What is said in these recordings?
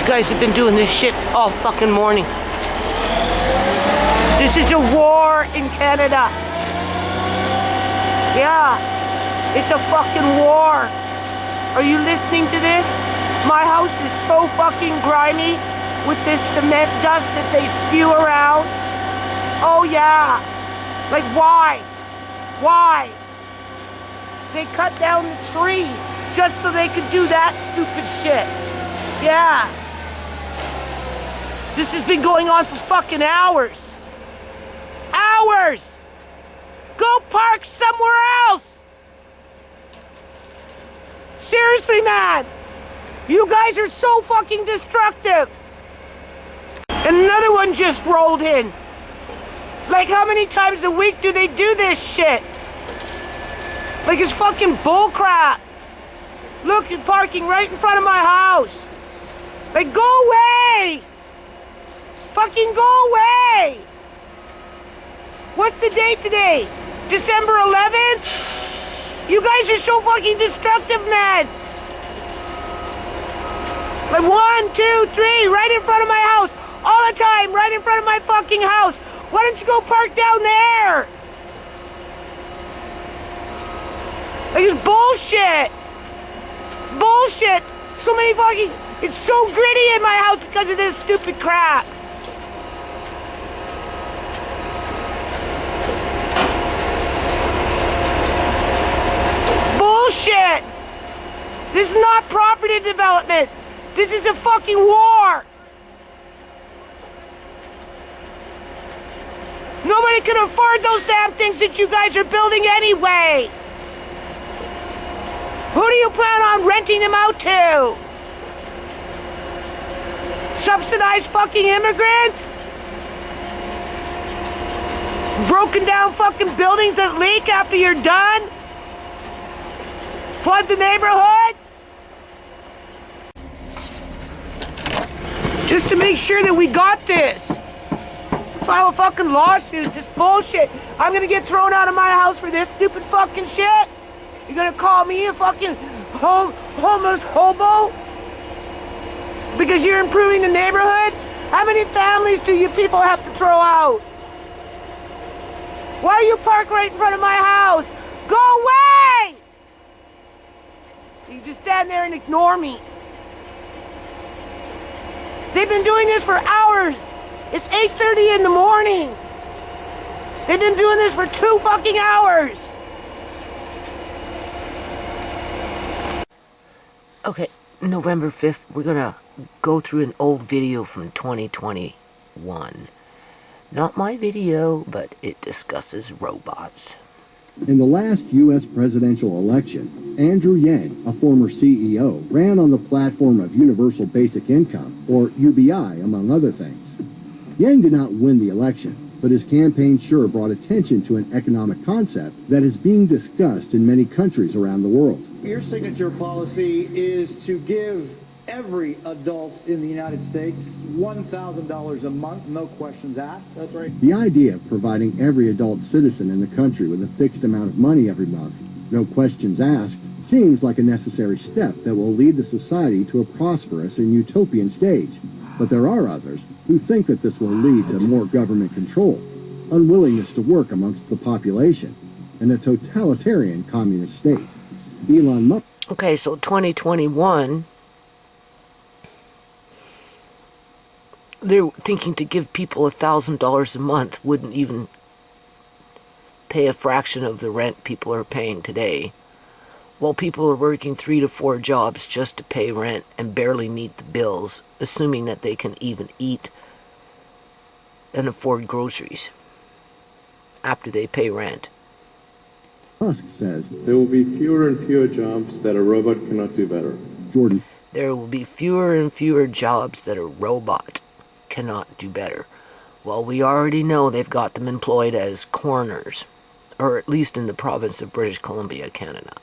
guys have been doing this shit all fucking morning. This is a war in Canada. Yeah, it's a fucking war. Are you listening to this? My house is so fucking grimy with this cement dust that they spew around. Oh yeah. Like why? Why? They cut down the tree just so they could do that stupid shit. Yeah. This has been going on for fucking hours. Hours! Go park somewhere else! Seriously, man! You guys are so fucking destructive! And another one just rolled in. Like, how many times a week do they do this shit? Like, it's fucking bullcrap. Look, you're parking right in front of my house. Like, go away! Fucking go away! What's the date today? December 11th? You guys are so fucking destructive, man. Like 1, 2, 3, right in front of my house. All the time, right in front of my fucking house. Why don't you go park down there? Like, it's bullshit. Bullshit. So many fucking... It's so gritty in my house because of this stupid crap. Bullshit! This is not property development. This is a fucking war. Nobody can afford those damn things that you guys are building anyway. Who do you plan on renting them out to? Subsidized fucking immigrants? Broken down fucking buildings that leak after you're done? Flood the neighborhood? Just to make sure that we got this. File a fucking lawsuit, this bullshit. I'm gonna get thrown out of my house for this stupid fucking shit? You're gonna call me a fucking homeless hobo? Because you're improving the neighborhood? How many families do you people have to throw out? Why you park right in front of my house? Go away! You just stand there and ignore me. They've been doing this for hours. It's 8:30 in the morning. They've been doing this for 2 fucking hours. Okay, November 5th, we're gonna go through an old video from 2021. Not my video, but it discusses robots. In the last U.S. presidential election, Andrew Yang, a former CEO, ran on the platform of Universal Basic Income, or UBI, among other things. Yang did not win the election, but his campaign sure brought attention to an economic concept that is being discussed in many countries around the world. Your signature policy is to give every adult in the United States $1,000 a month, no questions asked. That's right. The idea of providing every adult citizen in the country with a fixed amount of money every month, no questions asked, seems like a necessary step that will lead the society to a prosperous and utopian stage. But there are others who think that this will lead to more government control, unwillingness to work amongst the population, and a totalitarian communist state. Elon Musk. Okay, so 2021, they're thinking to give people $1,000 a month wouldn't even pay a fraction of the rent people are paying today, while people are working 3 to 4 jobs just to pay rent and barely meet the bills, assuming that they can even eat and afford groceries after they pay rent. Musk says there will be fewer and fewer jobs that a robot cannot do better. Jordan. There will be fewer and fewer jobs that a robot cannot do better. Well, we already know they've got them employed as coroners, or at least in the province of British Columbia, Canada.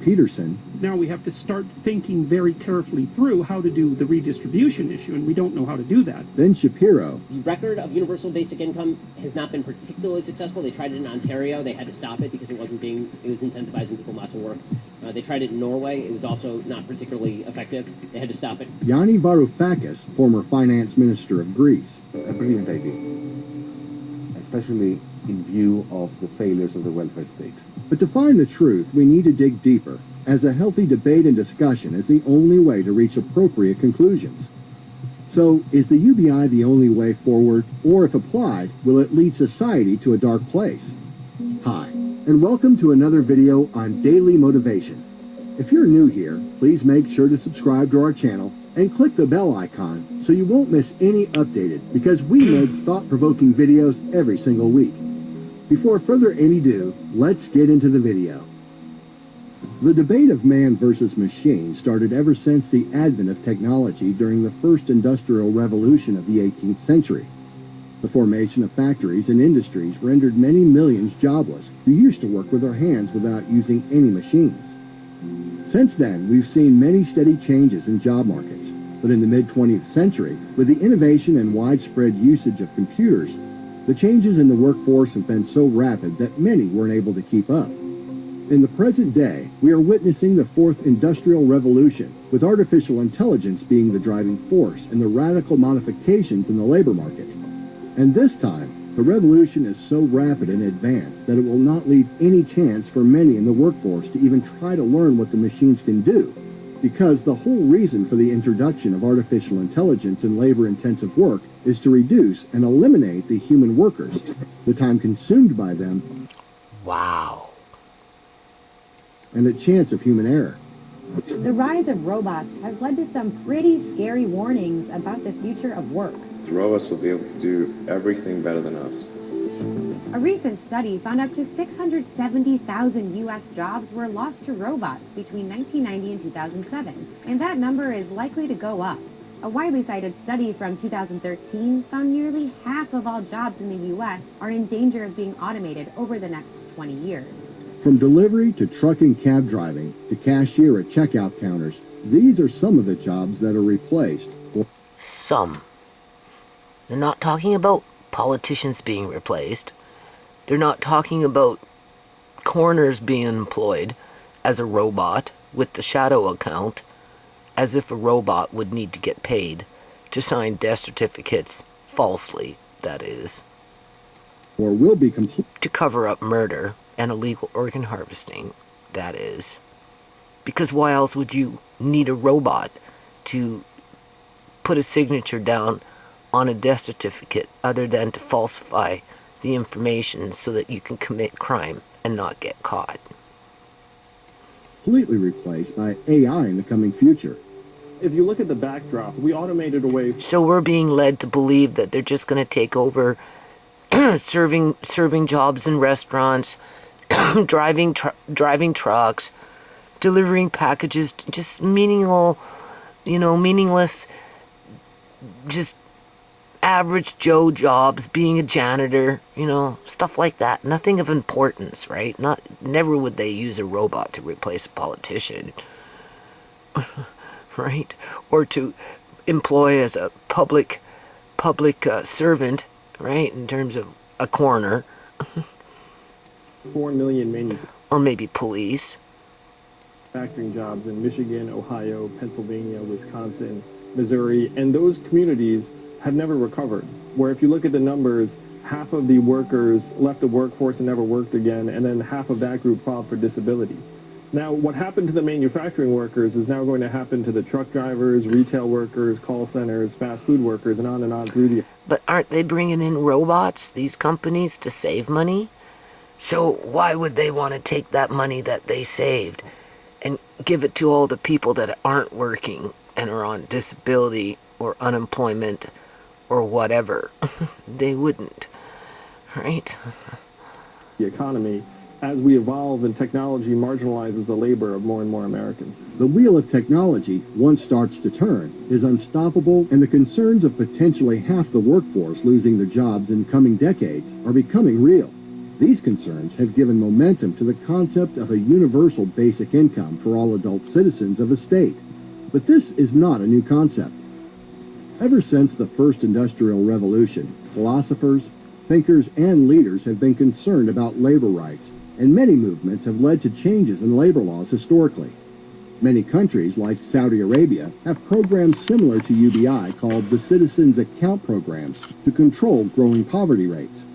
Peterson, Now we have to start thinking very carefully through how to do the redistribution issue, and we don't know how to do that. then Shapiro, The record of universal basic income has not been particularly successful. They tried it in Ontario. They had to stop it because it was incentivizing people not to work. They tried it in Norway. It was also not particularly effective. They had to stop it. Yanni Varoufakis, former finance minister of Greece, A brilliant idea, especially in view of the failures of the welfare state. but to find the truth, we need to dig deeper, as a healthy debate and discussion is the only way to reach appropriate conclusions. So, is the UBI the only way forward, or if applied, will it lead society to a dark place? Hi, and welcome to another video on daily motivation. If you're new here, please make sure to subscribe to our channel and click the bell icon so you won't miss any updated, because we make thought-provoking videos every single week. Before further ado, let's get into the video. The debate of man versus machine started ever since the advent of technology during the first industrial revolution of the 18th century. The formation of factories and industries rendered many millions jobless who used to work with their hands without using any machines. Since then, we've seen many steady changes in job markets, but in the mid-20th century, with the innovation and widespread usage of computers, the changes in the workforce have been so rapid that many weren't able to keep up. In the present day, we are witnessing the fourth industrial revolution, with artificial intelligence being the driving force in the radical modifications in the labor market. And this time, the revolution is so rapid and advanced that it will not leave any chance for many in the workforce to even try to learn what the machines can do, because the whole reason for the introduction of artificial intelligence in labor-intensive work is to reduce and eliminate the human workers, the time consumed by them, Wow. and the chance of human error. The rise of robots has led to some pretty scary warnings about the future of work. The robots will be able to do everything better than us. A recent study found up to 670,000 U.S. jobs were lost to robots between 1990 and 2007, and that number is likely to go up. A widely cited study from 2013 found nearly half of all jobs in the U.S. are in danger of being automated over the next 20 years. From delivery to truck and cab driving to cashier at checkout counters, these are some of the jobs that are replaced. Some. They're not talking about politicians being replaced. They're not talking about coroners being employed as a robot with the shadow account, as if a robot would need to get paid to sign death certificates falsely, that is, Or will be to cover up murder and illegal organ harvesting, that is. Because why else would you need a robot to put a signature down on a death certificate other than to falsify the information so that you can commit crime and not get caught? completely replaced by AI in the coming future. If you look at the backdrop, we automated away. So we're being led to believe that they're just going to take over serving jobs in restaurants, driving trucks, delivering packages, just meaningless, just average Joe jobs, being a janitor, stuff like that. Nothing of importance, right? Never would they use a robot to replace a politician, right? Or to employ as a public servant, right? In terms of a coroner. 4 million Or maybe police. manufacturing jobs in Michigan, Ohio, Pennsylvania, Wisconsin, Missouri, and those communities have never recovered. Where if you look at the numbers, half of the workers left the workforce and never worked again, and then half of that group filed for disability. Now, what happened to the manufacturing workers is now going to happen to the truck drivers, retail workers, call centers, fast food workers, and on through the... But aren't they bringing in robots, these companies, to save money? So why would they want to take that money that they saved and give it to all the people that aren't working and are on disability or unemployment or whatever? They wouldn't, right? the economy as we evolve and technology marginalizes the labor of more and more Americans. The wheel of technology, once starts to turn, is unstoppable, and the concerns of potentially half the workforce losing their jobs in coming decades are becoming real. These concerns have given momentum to the concept of a universal basic income for all adult citizens of a state. But this is not a new concept. Ever since the first industrial revolution, philosophers, thinkers, and leaders have been concerned about labor rights, and many movements have led to changes in labor laws historically. Many countries, like Saudi Arabia, have programs similar to UBI called the Citizens Account Programs to control growing poverty rates.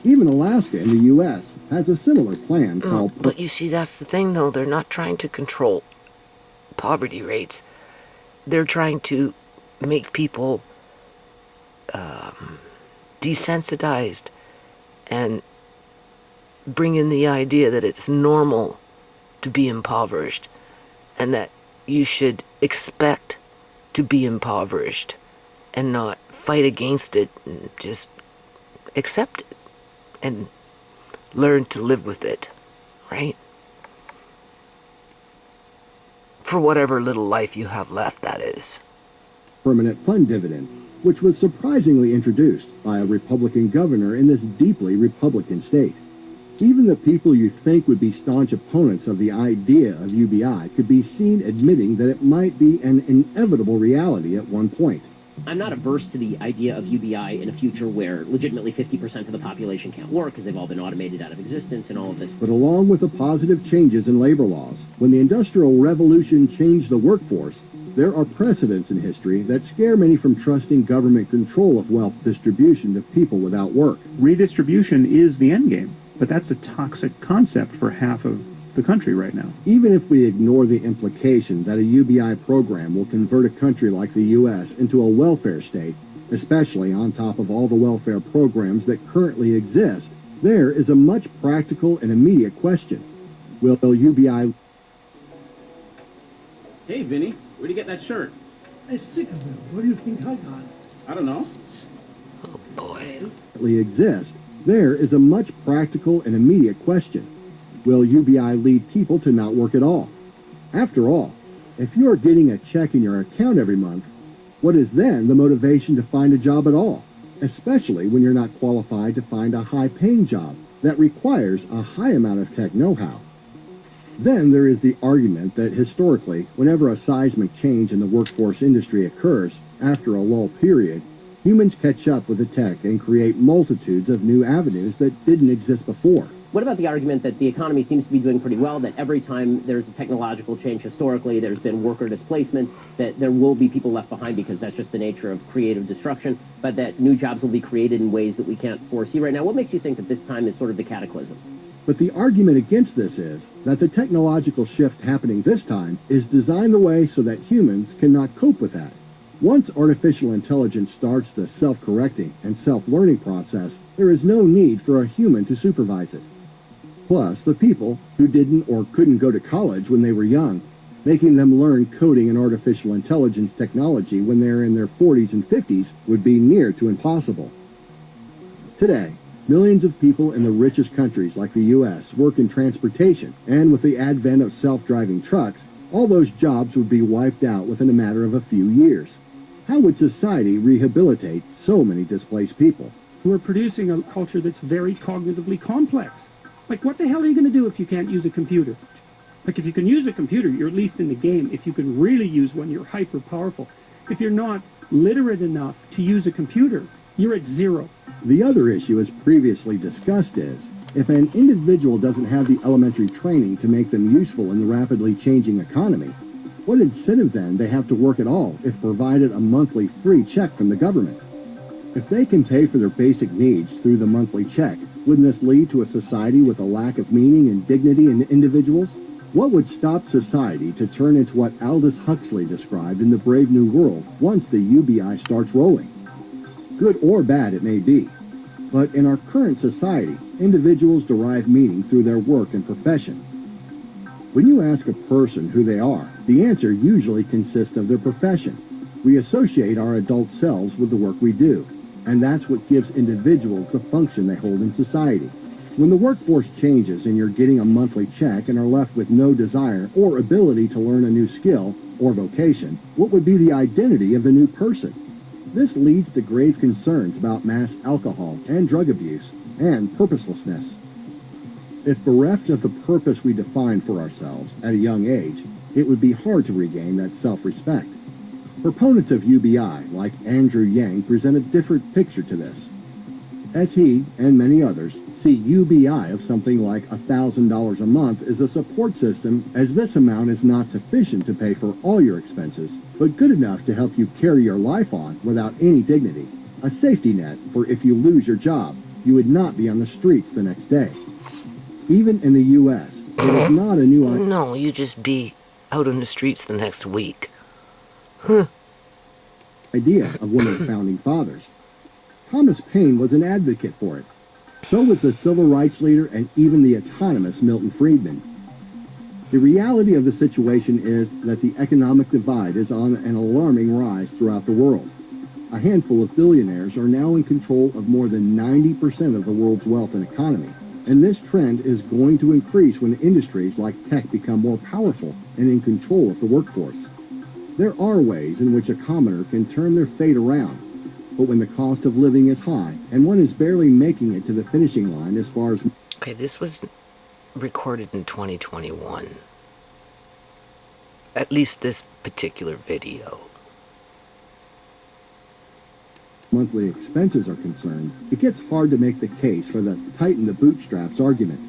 Even Alaska in the U.S. has a similar plan called... But you see, that's the thing, though. They're not trying to control poverty rates. They're trying to make people desensitized and bring in the idea that it's normal to be impoverished and that you should expect to be impoverished and not fight against it and just accept it and learn to live with it, right? For whatever little life you have left, that is. Permanent fund dividend, which was surprisingly introduced by a Republican governor in this deeply Republican state. Even the people you think would be staunch opponents of the idea of UBI could be seen admitting that it might be an inevitable reality at one point. I'm not averse to the idea of UBI in a future where legitimately 50% of the population can't work because they've all been automated out of existence and all of this. But along with the positive changes in labor laws, when the Industrial Revolution changed the workforce, there are precedents in history that scare many from trusting government control of wealth distribution to people without work. Redistribution is the end game, but that's a toxic concept for half of the country right now. Even if we ignore the implication that a UBI program will convert a country like the U.S. into a welfare state, especially on top of all the welfare programs that currently exist, there is a much practical and immediate question. Will UBI... Hey, Vinny, where'd you get that shirt? A sticker bill. What do you think I got? I don't know. Oh, boy. ...exist, there is a much practical and immediate question. Will UBI lead people to not work at all? After all, if you're getting a check in your account every month, what is then the motivation to find a job at all? Especially when you're not qualified to find a high-paying job that requires a high amount of tech know-how. Then there is the argument that historically, whenever a seismic change in the workforce industry occurs after a lull period, humans catch up with the tech and create multitudes of new avenues that didn't exist before. What about the argument that the economy seems to be doing pretty well, that every time there's a technological change historically, there's been worker displacement, that there will be people left behind because that's just the nature of creative destruction, but that new jobs will be created in ways that we can't foresee right now? What makes you think that this time is sort of the cataclysm? But the argument against this is that the technological shift happening this time is designed the way so that humans cannot cope with that. Once artificial intelligence starts the self-correcting and self-learning process, there is no need for a human to supervise it. Plus, the people who didn't or couldn't go to college when they were young, making them learn coding and artificial intelligence technology when they're in their 40s and 50s would be near to impossible. Today, millions of people in the richest countries like the U.S. work in transportation, and with the advent of self-driving trucks, all those jobs would be wiped out within a matter of a few years. How would society rehabilitate so many displaced people? We're producing a culture that's very cognitively complex. Like, what the hell are you going to do if you can't use a computer? Like, if you can use a computer, you're at least in the game. If you can really use one, you're hyper powerful. If you're not literate enough to use a computer, you're at zero. The other issue, as previously discussed, is if an individual doesn't have the elementary training to make them useful in the rapidly changing economy, what incentive then they have to work at all if provided a monthly free check from the government? If they can pay for their basic needs through the monthly check, wouldn't this lead to a society with a lack of meaning and dignity in individuals? What would stop society to turn into what Aldous Huxley described in The Brave New World once the UBI starts rolling? Good or bad it may be, but in our current society, individuals derive meaning through their work and profession. When you ask a person who they are, the answer usually consists of their profession. We associate our adult selves with the work we do, and that's what gives individuals the function they hold in society. When the workforce changes and you're getting a monthly check and are left with no desire or ability to learn a new skill or vocation, what would be the identity of the new person? This leads to grave concerns about mass alcohol and drug abuse and purposelessness. If bereft of the purpose we define for ourselves at a young age, it would be hard to regain that self-respect. Proponents of UBI, like Andrew Yang, present a different picture to this, as he, and many others, see UBI of something like $1,000 a month as a support system, as this amount is not sufficient to pay for all your expenses, but good enough to help you carry your life on without any dignity. A safety net for if you lose your job, you would not be on the streets the next day. Even in the U.S., it is not a new idea. No, you just be out on the streets the next week. Idea of one of the founding fathers. Thomas Paine was an advocate for it. So was the civil rights leader and even the economist Milton Friedman. The reality of the situation is that the economic divide is on an alarming rise throughout the world. A handful of billionaires are now in control of more than 90% of the world's wealth and economy. And this trend is going to increase when industries like tech become more powerful and in control of the workforce. There are ways in which a commoner can turn their fate around, but when the cost of living is high and one is barely making it to the finishing line as far as... Okay, this was recorded in 2021. At least this particular video. Monthly expenses are concerned, it gets hard to make the case for the tighten the bootstraps argument.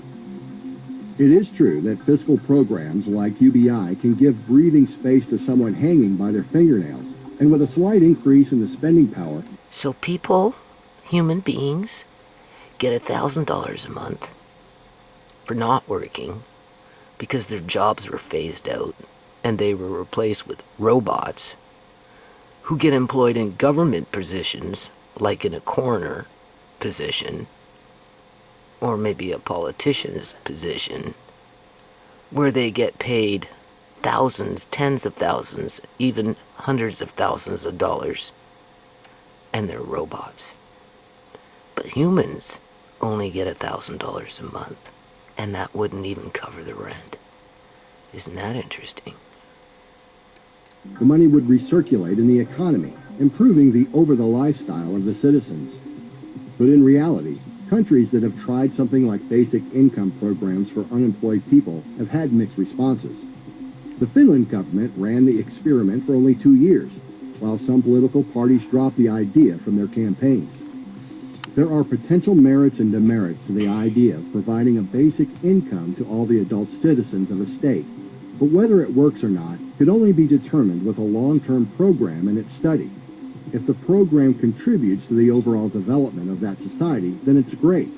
It is true that fiscal programs like UBI can give breathing space to someone hanging by their fingernails, and with a slight increase in the spending power... So people, human beings, get $1,000 a month for not working because their jobs were phased out and they were replaced with robots who get employed in government positions, like in a coroner position, or maybe a politician's position, where they get paid thousands, tens of thousands, even hundreds of thousands of dollars, and they're robots. But humans only get $1,000 a month, and that wouldn't even cover the rent. Isn't that interesting? The money would recirculate in the economy, improving the over-the-lifestyle of the citizens. But in reality, countries that have tried something like basic income programs for unemployed people have had mixed responses. The Finland government ran the experiment for only 2 years, while some political parties dropped the idea from their campaigns. There are potential merits and demerits to the idea of providing a basic income to all the adult citizens of a state, but whether it works or not could only be determined with a long-term program and its study. If the program contributes to the overall development of that society, then it's great.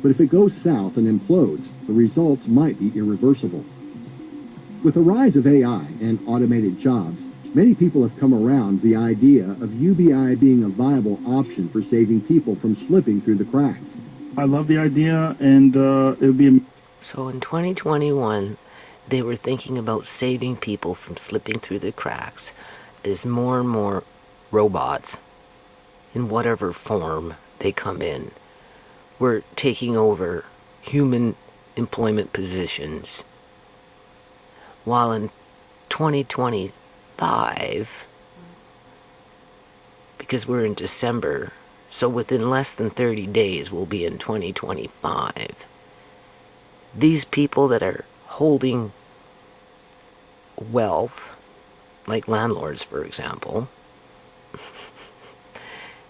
But if it goes south and implodes, the results might be irreversible. With the rise of AI and automated jobs, many people have come around the idea of UBI being a viable option for saving people from slipping through the cracks. I love the idea, and it would be... So in 2021, they were thinking about saving people from slipping through the cracks as more and more robots, in whatever form they come in, were taking over human employment positions. While in 2025, because we're in December, so within less than 30 days we'll be in 2025, these people that are holding wealth, like landlords for example,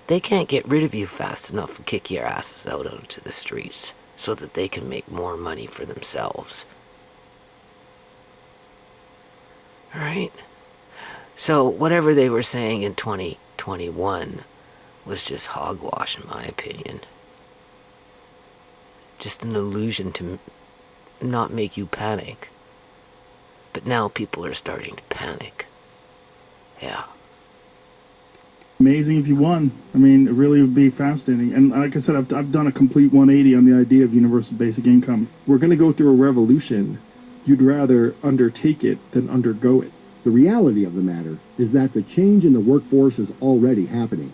they can't get rid of you fast enough and kick your asses out onto the streets so that they can make more money for themselves. Alright? So whatever they were saying in 2021 was just hogwash in my opinion. Just an illusion to not make you panic. But now people are starting to panic. Yeah. Amazing if you won. I mean, it really would be fascinating. And like I said, I've done a complete 180 on the idea of universal basic income. We're going to go through a revolution. You'd rather undertake it than undergo it. The reality of the matter is that the change in the workforce is already happening.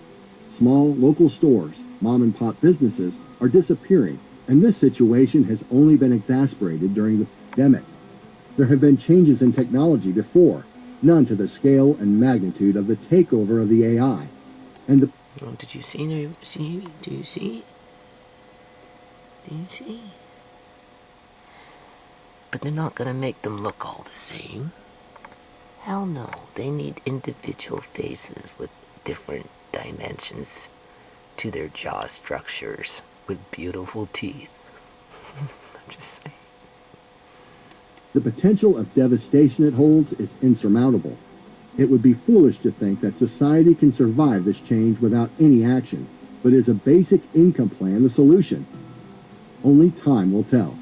Small local stores, mom and pop businesses are disappearing, and this situation has only been exacerbated during the pandemic. There have been changes in technology before, none to the scale and magnitude of the takeover of the AI. And the... Oh, did you see? Do you see? Do you see? but they're not going to make them look all the same. Hell no. They need individual faces with different dimensions to their jaw structures with beautiful teeth. I'm just saying. The potential of devastation it holds is insurmountable. It would be foolish to think that society can survive this change without any action, but is a basic income plan the solution? Only time will tell.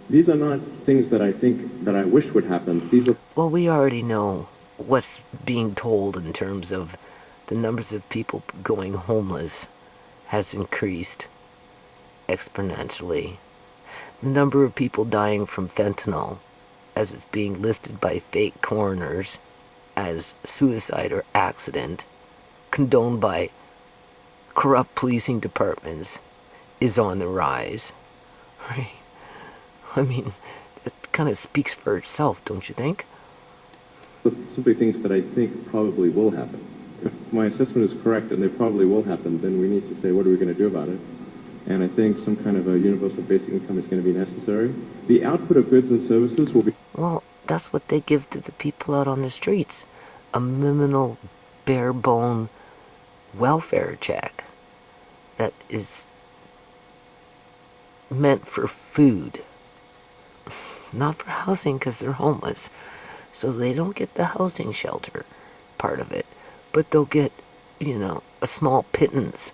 These are not things that I think that I wish would happen. These are... Well, we already know what's being told in terms of the numbers of people going homeless has increased exponentially. The number of people dying from fentanyl, as it's being listed by fake coroners as suicide or accident, condoned by corrupt policing departments, is on the rise. Right? I mean, it kind of speaks for itself, don't you think? But simply things that I think probably will happen. If my assessment is correct and they probably will happen, then we need to say, what are we going to do about it? And I think some kind of a universal basic income is going to be necessary. The output of goods and services will be... Well, that's what they give to the people out on the streets. A minimal, bare-bone welfare check that is meant for food. Not for housing, because they're homeless. So they don't get the housing shelter part of it. But they'll get, you know, a small pittance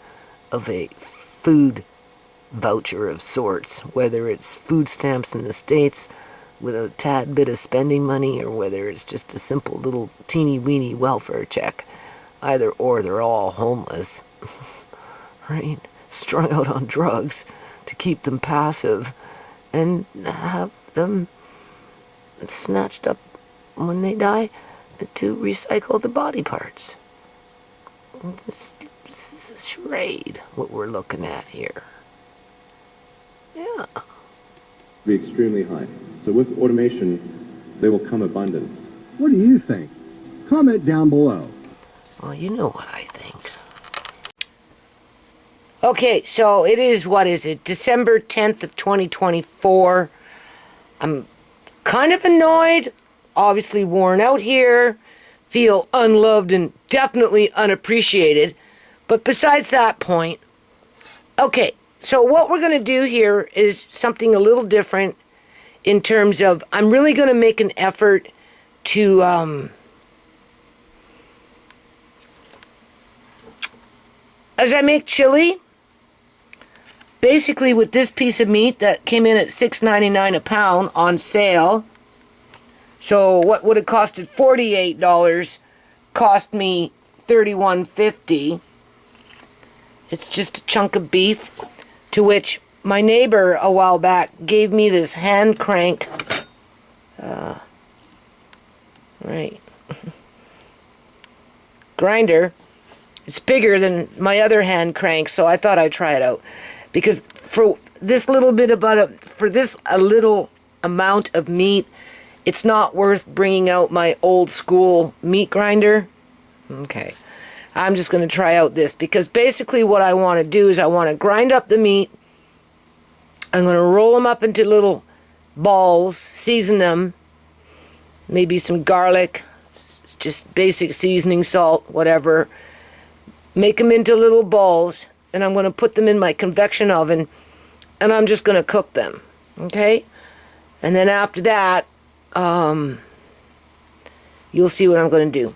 of a food voucher of sorts, whether it's food stamps in the States with a tad bit of spending money, or whether it's just a simple little teeny-weeny welfare check. Either or, they're all homeless, right? Strung out on drugs to keep them passive and have them snatched up when they die to recycle the body parts. This is a charade, what we're looking at here. Yeah. Be extremely high. So with automation, there will come abundance. What do you think? Comment down below. Well, you know what I think. Okay, so it is, what is it, December 10th of 2024. I'm kind of annoyed, obviously worn out here, feel unloved and definitely unappreciated. But besides that point, okay, so what we're going to do here is something a little different in terms of, I'm really going to make an effort to, as I make chili, basically with this piece of meat that came in at $6.99 a pound on sale. So what would have costed $48 cost me $31.50. It's just a chunk of beef, to which my neighbor a while back gave me this hand crank. Grinder. It's bigger than my other hand crank, so I thought I'd try it out. Because for this little bit a little amount of meat, it's not worth bringing out my old school meat grinder. Okay. I'm just going to try out this, because basically what I want to do is I want to grind up the meat. I'm going to roll them up into little balls, season them, maybe some garlic, just basic seasoning, salt, whatever. Make them into little balls, and I'm going to put them in my convection oven, and I'm just going to cook them, okay? And then after that, you'll see what I'm going to do.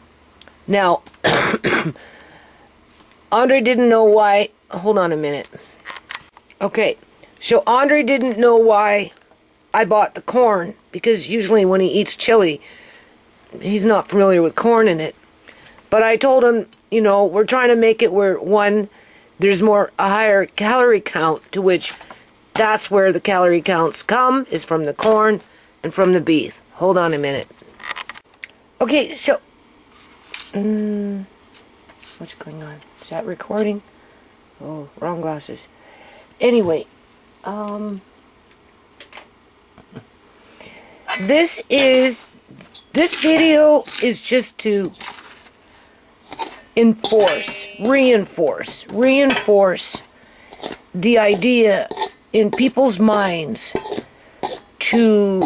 Now, Andre didn't know why. Hold on a minute. Okay, so Andre didn't know why I bought the corn, because usually when he eats chili, he's not familiar with corn in it. But I told him, you know, we're trying to make it where, one, there's a higher calorie count, to which that's where the calorie counts come, is from the corn and from the beef. Hold on a minute. Okay, so what's going on? Is that recording? Oh, wrong glasses. Anyway, this video is just to reinforce the idea in people's minds to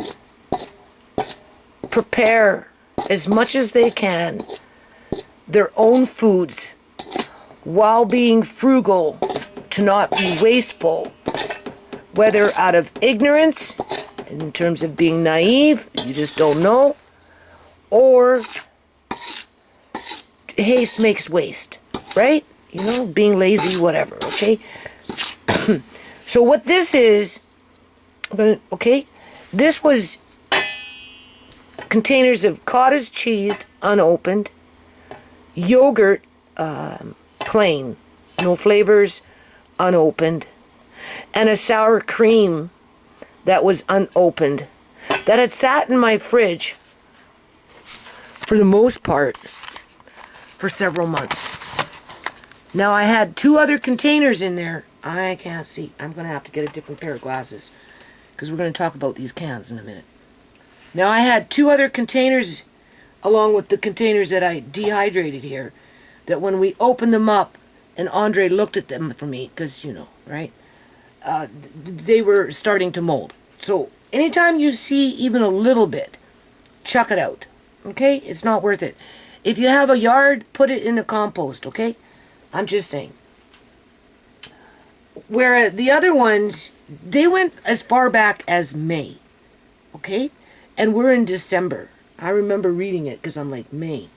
prepare as much as they can their own foods while being frugal to not be wasteful, whether out of ignorance, in terms of being naive, you just don't know, or haste makes waste, right? You know, being lazy, whatever, okay? So what this is, okay, this was containers of cottage cheese, unopened, yogurt, plain, no flavors, unopened, and a sour cream that was unopened, that had sat in my fridge for the most part for several months. Now I had 2 other containers in there. I can't see. I'm going to have to get a different pair of glasses because we're going to talk about these cans in a minute. Now I had 2 other containers along with the containers that I dehydrated here, that when we opened them up and Andre looked at them for me, because, you know, right, they were starting to mold. So anytime you see even a little bit, chuck it out, okay? It's not worth it. If you have a yard, put it in the compost, okay? I'm just saying. Where the other ones, they went as far back as May, okay? And we're in December. I remember reading it because I'm like, May,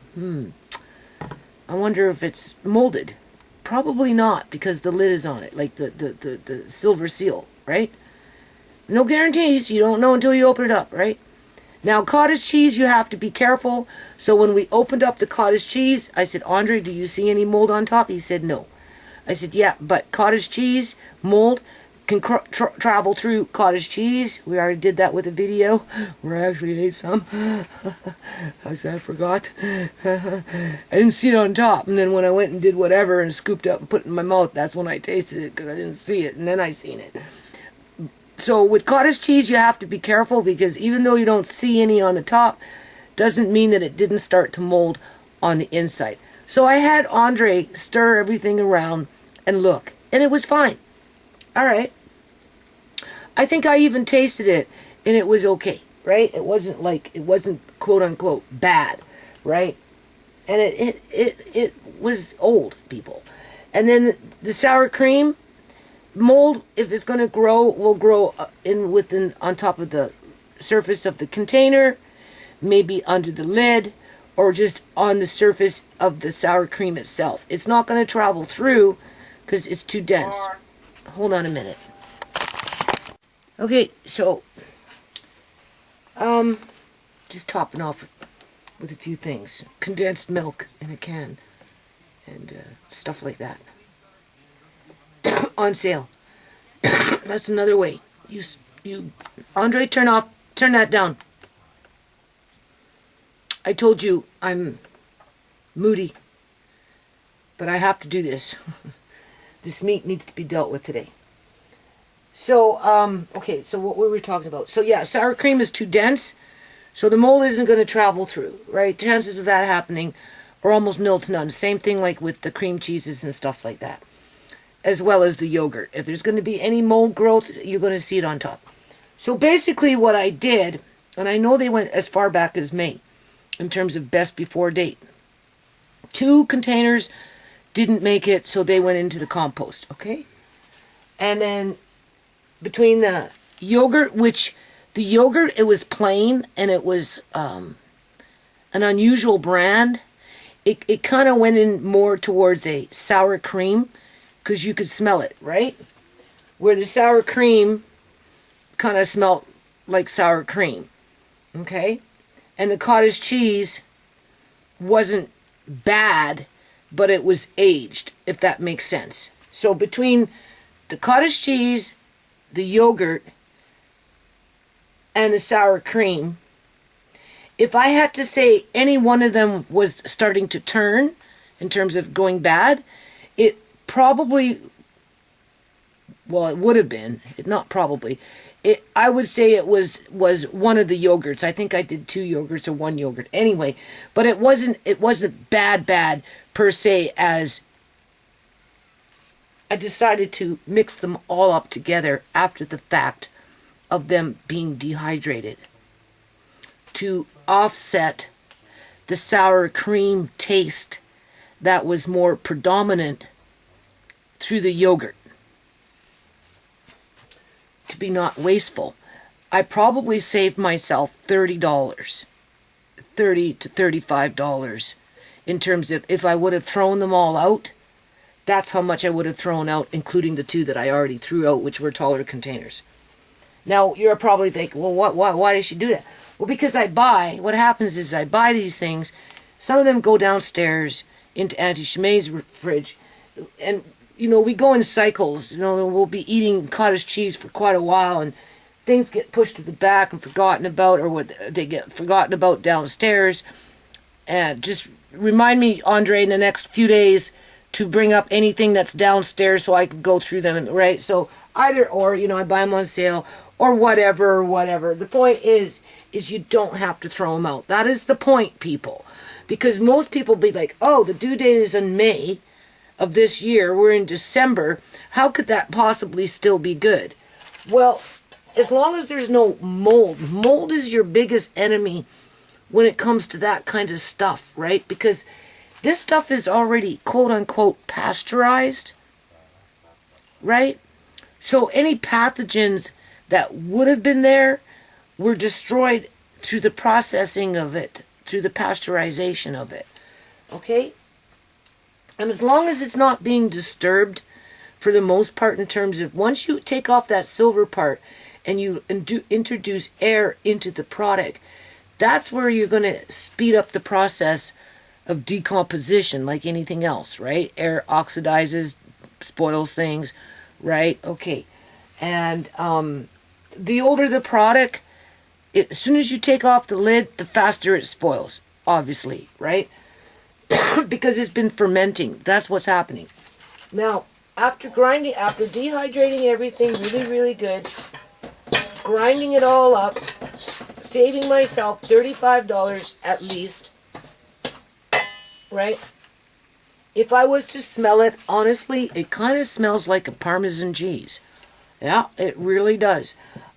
I wonder if it's molded. Probably not, because the lid is on it, like the silver seal, right? No guarantees. You don't know until you open it up, right? Now, cottage cheese, you have to be careful. So when we opened up the cottage cheese, I said, Andre, do you see any mold on top? He said, no. I said, yeah, but cottage cheese, mold, can travel through cottage cheese. We already did that with a video where I actually ate some. I said, I forgot. I didn't see it on top. And then when I went and did whatever and scooped up and put it in my mouth, that's when I tasted it because I didn't see it. And then I seen it. So with cottage cheese, you have to be careful because even though you don't see any on the top, doesn't mean that it didn't start to mold on the inside. So I had Andre stir everything around and look, and it was fine. All right. I think I even tasted it, and it was okay, right? It wasn't quote unquote bad, right? And it was old, people. And then the sour cream, mold, if it's going to grow, will grow on top of the surface of the container, maybe under the lid, or just on the surface of the sour cream itself. It's not going to travel through because it's too dense. Hold on a minute. Okay, so just topping off with a few things. Condensed milk in a can and stuff like that. On sale. That's another way. You Andre, turn that down. I told you I'm moody, but I have to do this. This meat needs to be dealt with today. So, okay, so what were we talking about? So yeah, sour cream is too dense, so the mold isn't going to travel through, right? Chances of that happening are almost nil to none. Same thing like with the cream cheeses and stuff like that, as well as the yogurt. If there's going to be any mold growth, you're going to see it on top. So basically what I did, and I know they went as far back as May, in terms of best before date. 2 containers didn't make it, so they went into the compost, okay? And then between the yogurt, it was plain, and it was an unusual brand. It kind of went in more towards a sour cream, because you could smell it, right? Where the sour cream kind of smelled like sour cream, okay? And the cottage cheese wasn't bad, but it was aged, if that makes sense. So between the cottage cheese, the yogurt, and the sour cream, if I had to say any one of them was starting to turn in terms of going bad, it probably, well, it would have been, not probably, I would say it was one of the yogurts. I think I did 2 yogurts or 1 yogurt. Anyway, but it wasn't bad per se, as I decided to mix them all up together after the fact of them being dehydrated. to offset the sour cream taste that was more predominant through the yogurt. To be not wasteful, I probably saved myself $30, $30 to $35 in terms of if I would have thrown them all out. That's how much I would have thrown out, including the 2 that I already threw out, which were taller containers. Now, you're probably thinking, well, why did she do that? Well, because what happens is I buy these things, some of them go downstairs into Auntie Shemai's fridge, and, we go in cycles. We'll be eating cottage cheese for quite a while, and things get pushed to the back and forgotten about, or they get forgotten about downstairs. And just remind me, Andre, in the next few days to bring up anything that's downstairs so I can go through them, right? So either or, I buy them on sale or whatever. The point is you don't have to throw them out. That is the point, people. Because most people be like, oh, the due date is in May of this year. We're in December. How could that possibly still be good? Well, as long as there's no mold. Mold is your biggest enemy when it comes to that kind of stuff, right? Because this stuff is already, quote-unquote, pasteurized, right? So any pathogens that would have been there were destroyed through the processing of it, through the pasteurization of it, okay? And as long as it's not being disturbed, for the most part, in terms of once you take off that silver part and you introduce air into the product, that's where you're going to speed up the process of decomposition, like anything else, right? Air oxidizes, spoils things, right? Okay. And the older the product, as soon as you take off the lid, the faster it spoils, obviously, right? Because it's been fermenting. That's what's happening. Now, after dehydrating everything really, really good, grinding it all up, saving myself $35 at least, right? If I was to smell it, honestly, it kind of smells like a Parmesan cheese. Yeah, it really does.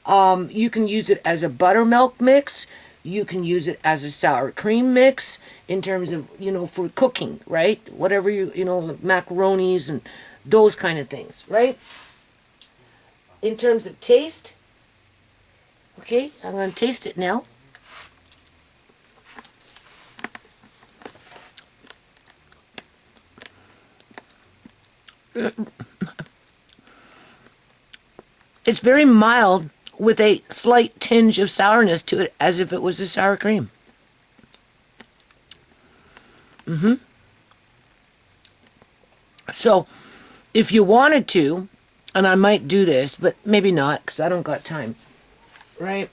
You can use it as a buttermilk mix. You can use it as a sour cream mix in terms of, for cooking, right? Whatever macaronis and those kind of things, right? In terms of taste, okay, I'm going to taste it now. It's very mild with a slight tinge of sourness to it, as if it was a sour cream. So, if you wanted to, and I might do this, but maybe not, because I don't got time, right?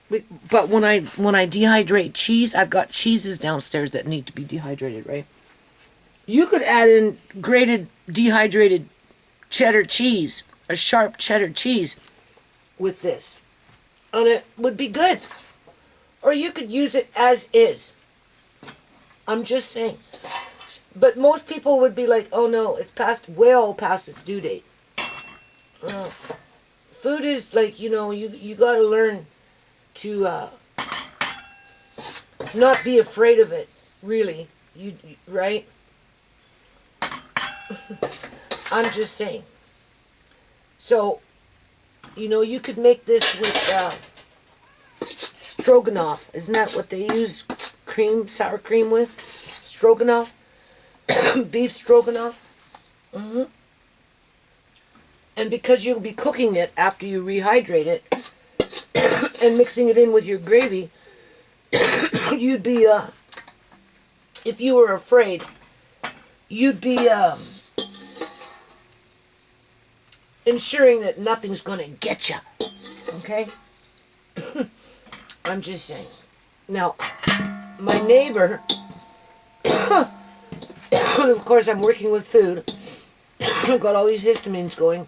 But when I dehydrate cheese, I've got cheeses downstairs that need to be dehydrated, right? You could add in grated, dehydrated cheddar cheese, a sharp cheddar cheese, with this, and it would be good. Or you could use it as is. I'm just saying. But most people would be like, oh no, it's well past its due date. Food is like, you got to learn to not be afraid of it, really. Right? I'm just saying. So, you could make this with stroganoff. Isn't that what they use sour cream with? Stroganoff? Beef stroganoff? And because you'll be cooking it after you rehydrate it and mixing it in with your gravy, you'd be, if you were afraid, you'd be ensuring that nothing's going to get you. Okay? I'm just saying. Now, my neighbor, of course I'm working with food, I've got all these histamines going.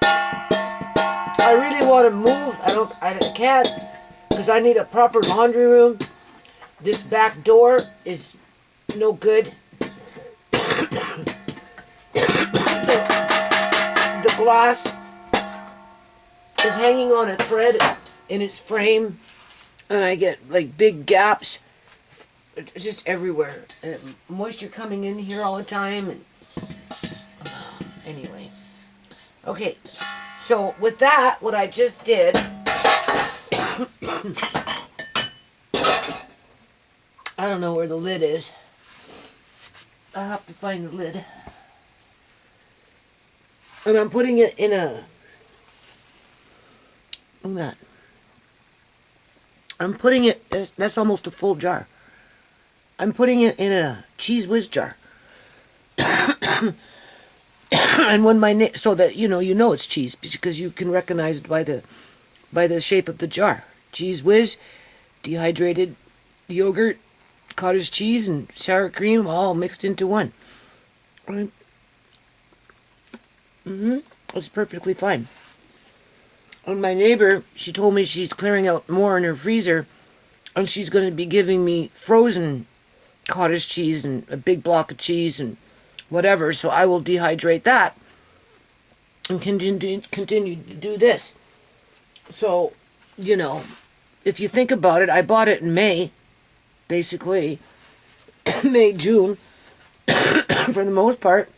I really want to move. I can't, because I need a proper laundry room. This back door is no good. The glass is hanging on a thread in its frame. And I get like big gaps just everywhere. And moisture coming in here all the time. And anyway. Okay. So with that, what I just did, I don't know where the lid is. I'll have to find the lid. And I'm putting it in a, look at that. I'm putting it, that's almost a full jar. I'm putting it in a Cheese Whiz jar. And when so that you know it's cheese, because you can recognize it by the shape of the jar. Cheese Whiz, dehydrated yogurt, cottage cheese, and sour cream all mixed into one. Right? It's perfectly fine. And my neighbor, she told me she's clearing out more in her freezer, and she's going to be giving me frozen cottage cheese and a big block of cheese and whatever, so I will dehydrate that and continue to do this. So, if you think about it, I bought it in May, basically, May, June, for the most part,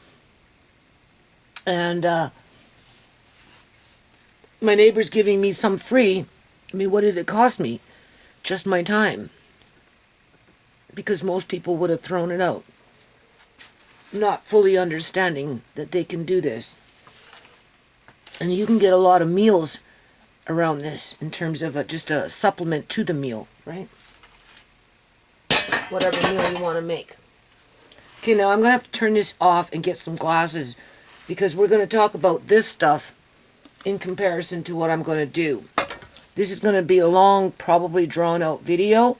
and my neighbor's giving me some free. I mean, what did it cost me? Just my time. Because most people would have thrown it out, not fully understanding that they can do this. And you can get a lot of meals around this in terms of just a supplement to the meal, right? Whatever meal you want to make. Okay, now I'm going to have to turn this off and get some glasses, because we're going to talk about this stuff in comparison to what I'm going to do. This is going to be a long, probably drawn out video,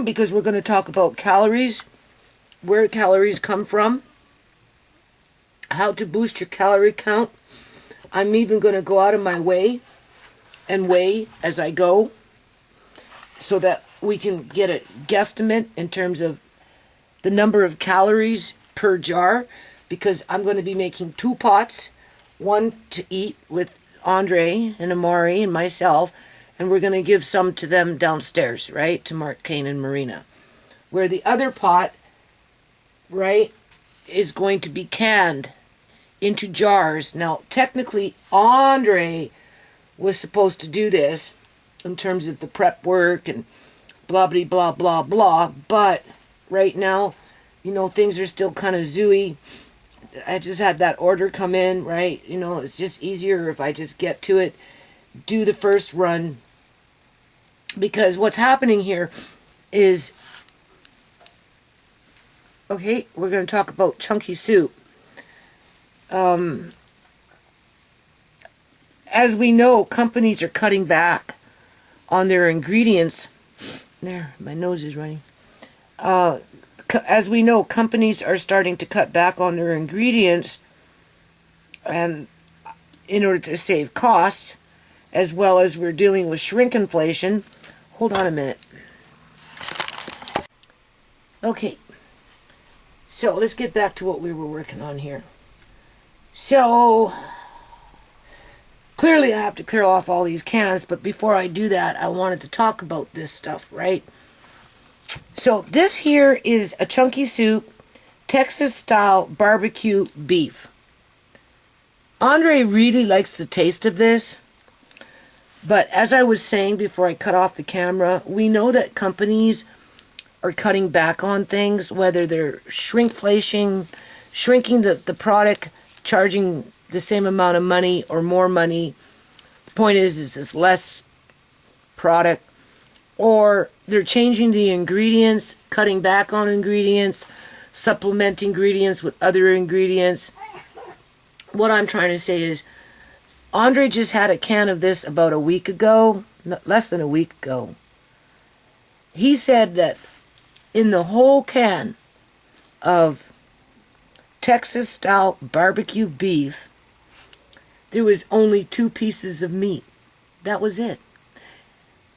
because we're going to talk about calories, where calories come from, how to boost your calorie count. I'm even going to go out of my way and weigh as I go, so that we can get a guesstimate in terms of the number of calories per jar, because I'm going to be making 2 pots, one to eat with Andre and Amari and myself, and we're going to give some to them downstairs, right, to Mark, Kane, and Marina. Where the other pot, right, is going to be canned into jars. Now, technically, Andre was supposed to do this in terms of the prep work and blah, blah, blah, blah, blah, but right now, things are still kind of zooey. I just had that order come in, right? It's just easier if I just get to it, do the first run. Because what's happening here is, okay, we're going to talk about chunky soup. As we know, companies are cutting back on their ingredients. There, my nose is running. As we know, companies are starting to cut back on their ingredients, and in order to save costs, as well as we're dealing with shrink inflation. Hold on a minute. Okay, so let's get back to what we were working on here. So, clearly I have to clear off all these cans, but before I do that, I wanted to talk about this stuff, right? So, this here is a chunky soup, Texas-style barbecue beef. Andre really likes the taste of this, but as I was saying before I cut off the camera, we know that companies are cutting back on things, whether they're shrinkflation, shrinking the product, charging the same amount of money or more money. The point is it's less product, or they're changing the ingredients, cutting back on ingredients, supplementing ingredients with other ingredients. What I'm trying to say is, Andre just had a can of this about a week ago, less than a week ago. He said that in the whole can of Texas-style barbecue beef, there was only 2 pieces of meat. That was it.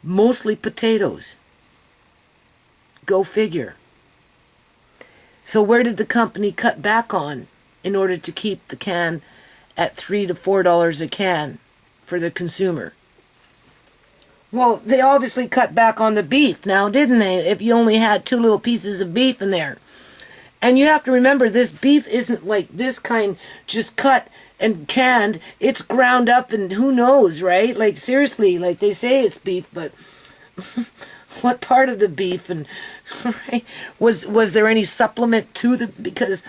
Mostly potatoes. Go figure. So where did the company cut back on in order to keep the can at $3 to $4 a can for the consumer? Well, they obviously cut back on the beef now, didn't they? If you only had 2 little pieces of beef in there. And you have to remember, this beef isn't like this kind just cut and canned. It's ground up and who knows, right? Like, seriously, like they say it's beef, but what part of the beef? And right? Was there any supplement to the, because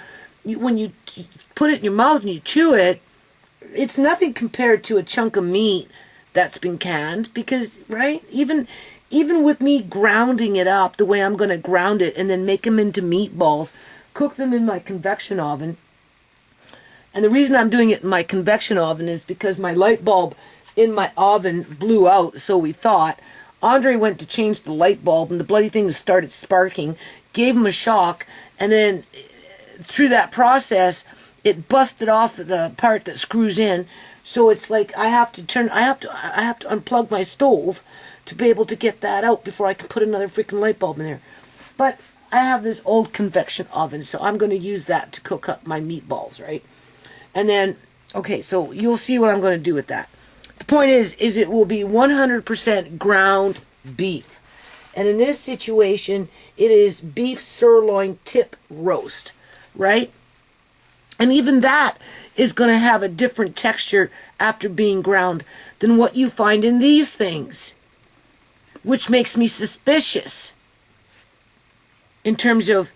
when you put it in your mouth and you chew it, it's nothing compared to a chunk of meat that's been canned, because, right? Even with me grounding it up the way I'm going to ground it and then make them into meatballs, cook them in my convection oven. And the reason I'm doing it in my convection oven is because my light bulb in my oven blew out, so we thought. Andre went to change the light bulb and the bloody thing started sparking, gave him a shock, and then through that process it busted off the part that screws in. So it's like I have to unplug my stove to be able to get that out before I can put another freaking light bulb in there. But I have this old convection oven, so I'm going to use that to cook up my meatballs, right? And then, okay, so you'll see what I'm going to do with that. The point is it will be 100% ground beef. And in this situation, it is beef sirloin tip roast, right? And even that is going to have a different texture after being ground than what you find in these things, which makes me suspicious. In terms of,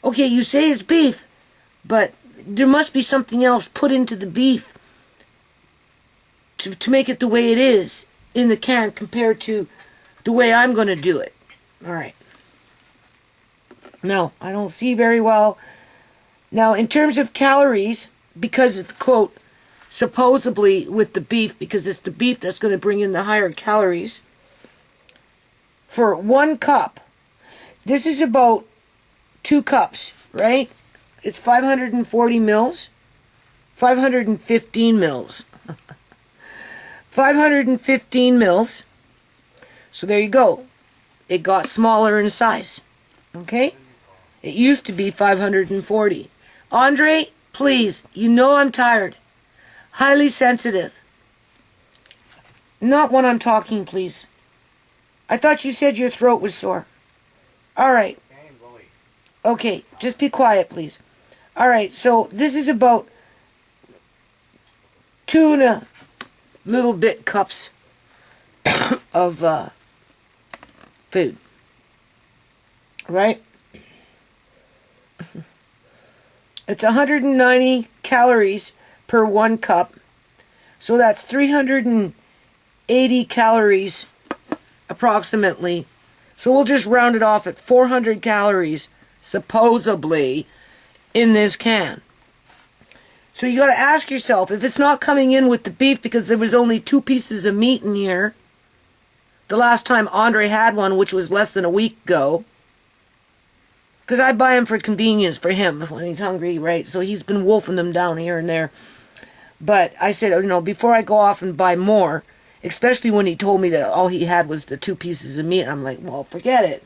okay, you say it's beef, but there must be something else put into the beef to make it the way it is in the can compared to the way I'm going to do it. All right. No, I don't see very well. Now, in terms of calories, because it's, quote, supposedly with the beef, because it's the beef that's going to bring in the higher calories, for 1 cup, this is about 2 cups, right? It's 540 mils, 515 mils. 515 mils. So there you go. It got smaller in size. Okay? It used to be 540. Andre, please, you know I'm tired. Highly sensitive. Not when I'm talking, please. I thought you said your throat was sore. All right. Okay, just be quiet, please. All right, so this is about 2 and a little bit cups of food. Right? It's 190 calories per 1 cup. So that's 380 calories approximately. So we'll just round it off at 400 calories, supposedly, in this can. So you got to ask yourself, if it's not coming in with the beef because there was only 2 pieces of meat in here, the last time Andre had one, which was less than a week ago, because I buy him for convenience for him when he's hungry, right? So he's been wolfing them down here and there. But I said, you know, before I go off and buy more, especially when he told me that all he had was the 2 pieces of meat, I'm like, well, forget it.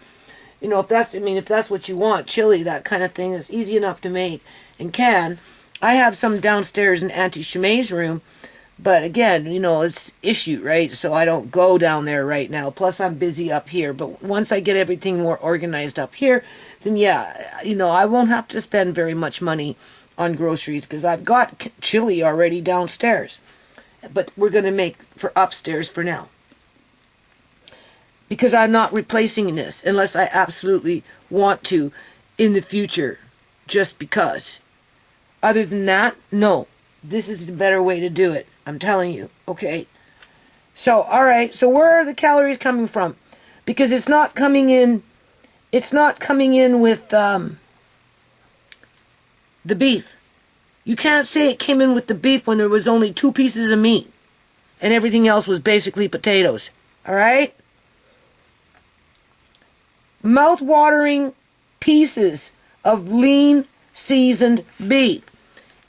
You know, if that's what you want, chili, that kind of thing is easy enough to make and can. I have some downstairs in Auntie Shemai's room, but again, you know, it's issue, right? So I don't go down there right now. Plus, I'm busy up here. But once I get everything more organized up here, then yeah, you know, I won't have to spend very much money on groceries because I've got chili already downstairs. But we're going to make for upstairs for now. Because I'm not replacing this unless I absolutely want to in the future, just because. Other than that, no. This is the better way to do it. I'm telling you, okay? So, alright, so where are the calories coming from? Because it's not coming in with the beef. You can't say it came in with the beef when there was only 2 pieces of meat and everything else was basically potatoes. Alright? Mouth-watering pieces of lean, seasoned beef.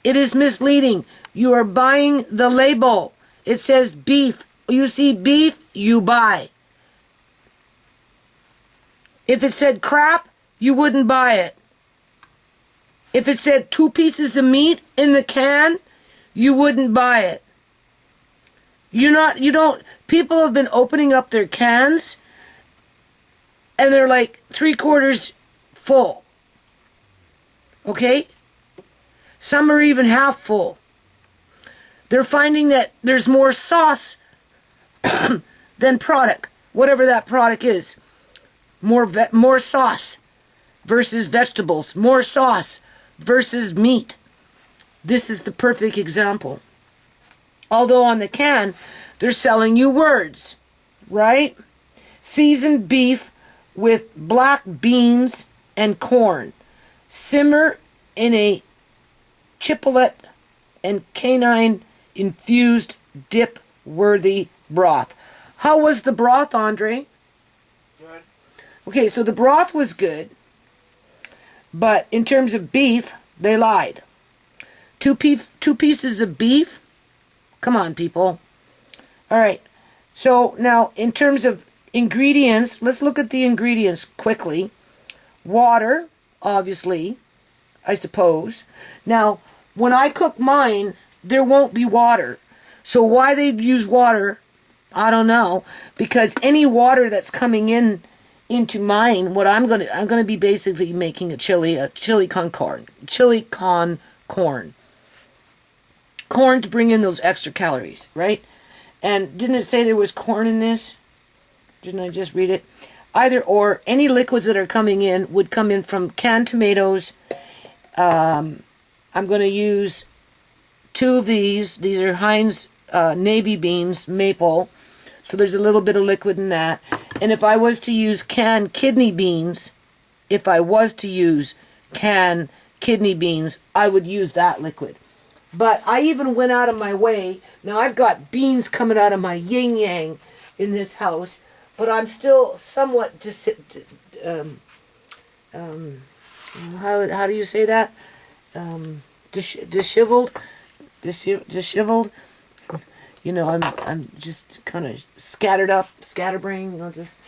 It is misleading. You are buying the label. It says beef. You see beef, you buy. If it said crap, you wouldn't buy it. If it said 2 pieces of meat in the can, you wouldn't buy it. People have been opening up their cans and they're like 3/4 full. Okay? Some are even half full. They're finding that there's more sauce than product, whatever that product is. More sauce versus vegetables. More sauce versus meat. This is the perfect example. Although on the can, they're selling you words, right? Seasoned beef with black beans and corn. Simmer in a chipolette and canine infused dip worthy broth. How was the broth, Andre? Good. Okay, so the broth was good, but in terms of beef, they lied. Two pieces of beef? Come on, people. All right, so now in terms of ingredients, let's look at the ingredients quickly. Water, obviously, I suppose. Now, when I cook mine, there won't be water. So why they use water, I don't know. Because any water that's coming into mine, what I'm gonna be basically making a chili con corn. Corn to bring in those extra calories, right? And didn't it say there was corn in this? Didn't I just read it? Either or, any liquids that are coming in would come in from canned tomatoes. I'm going to use 2 of these. These are Heinz navy beans, maple. So there's a little bit of liquid in that. And if I was to use canned kidney beans, I would use that liquid. But I even went out of my way. Now I've got beans coming out of my yin-yang in this house, but I'm still somewhat how do you say that? Disheveled. You know, I'm just kind of scatterbrained. You know, just.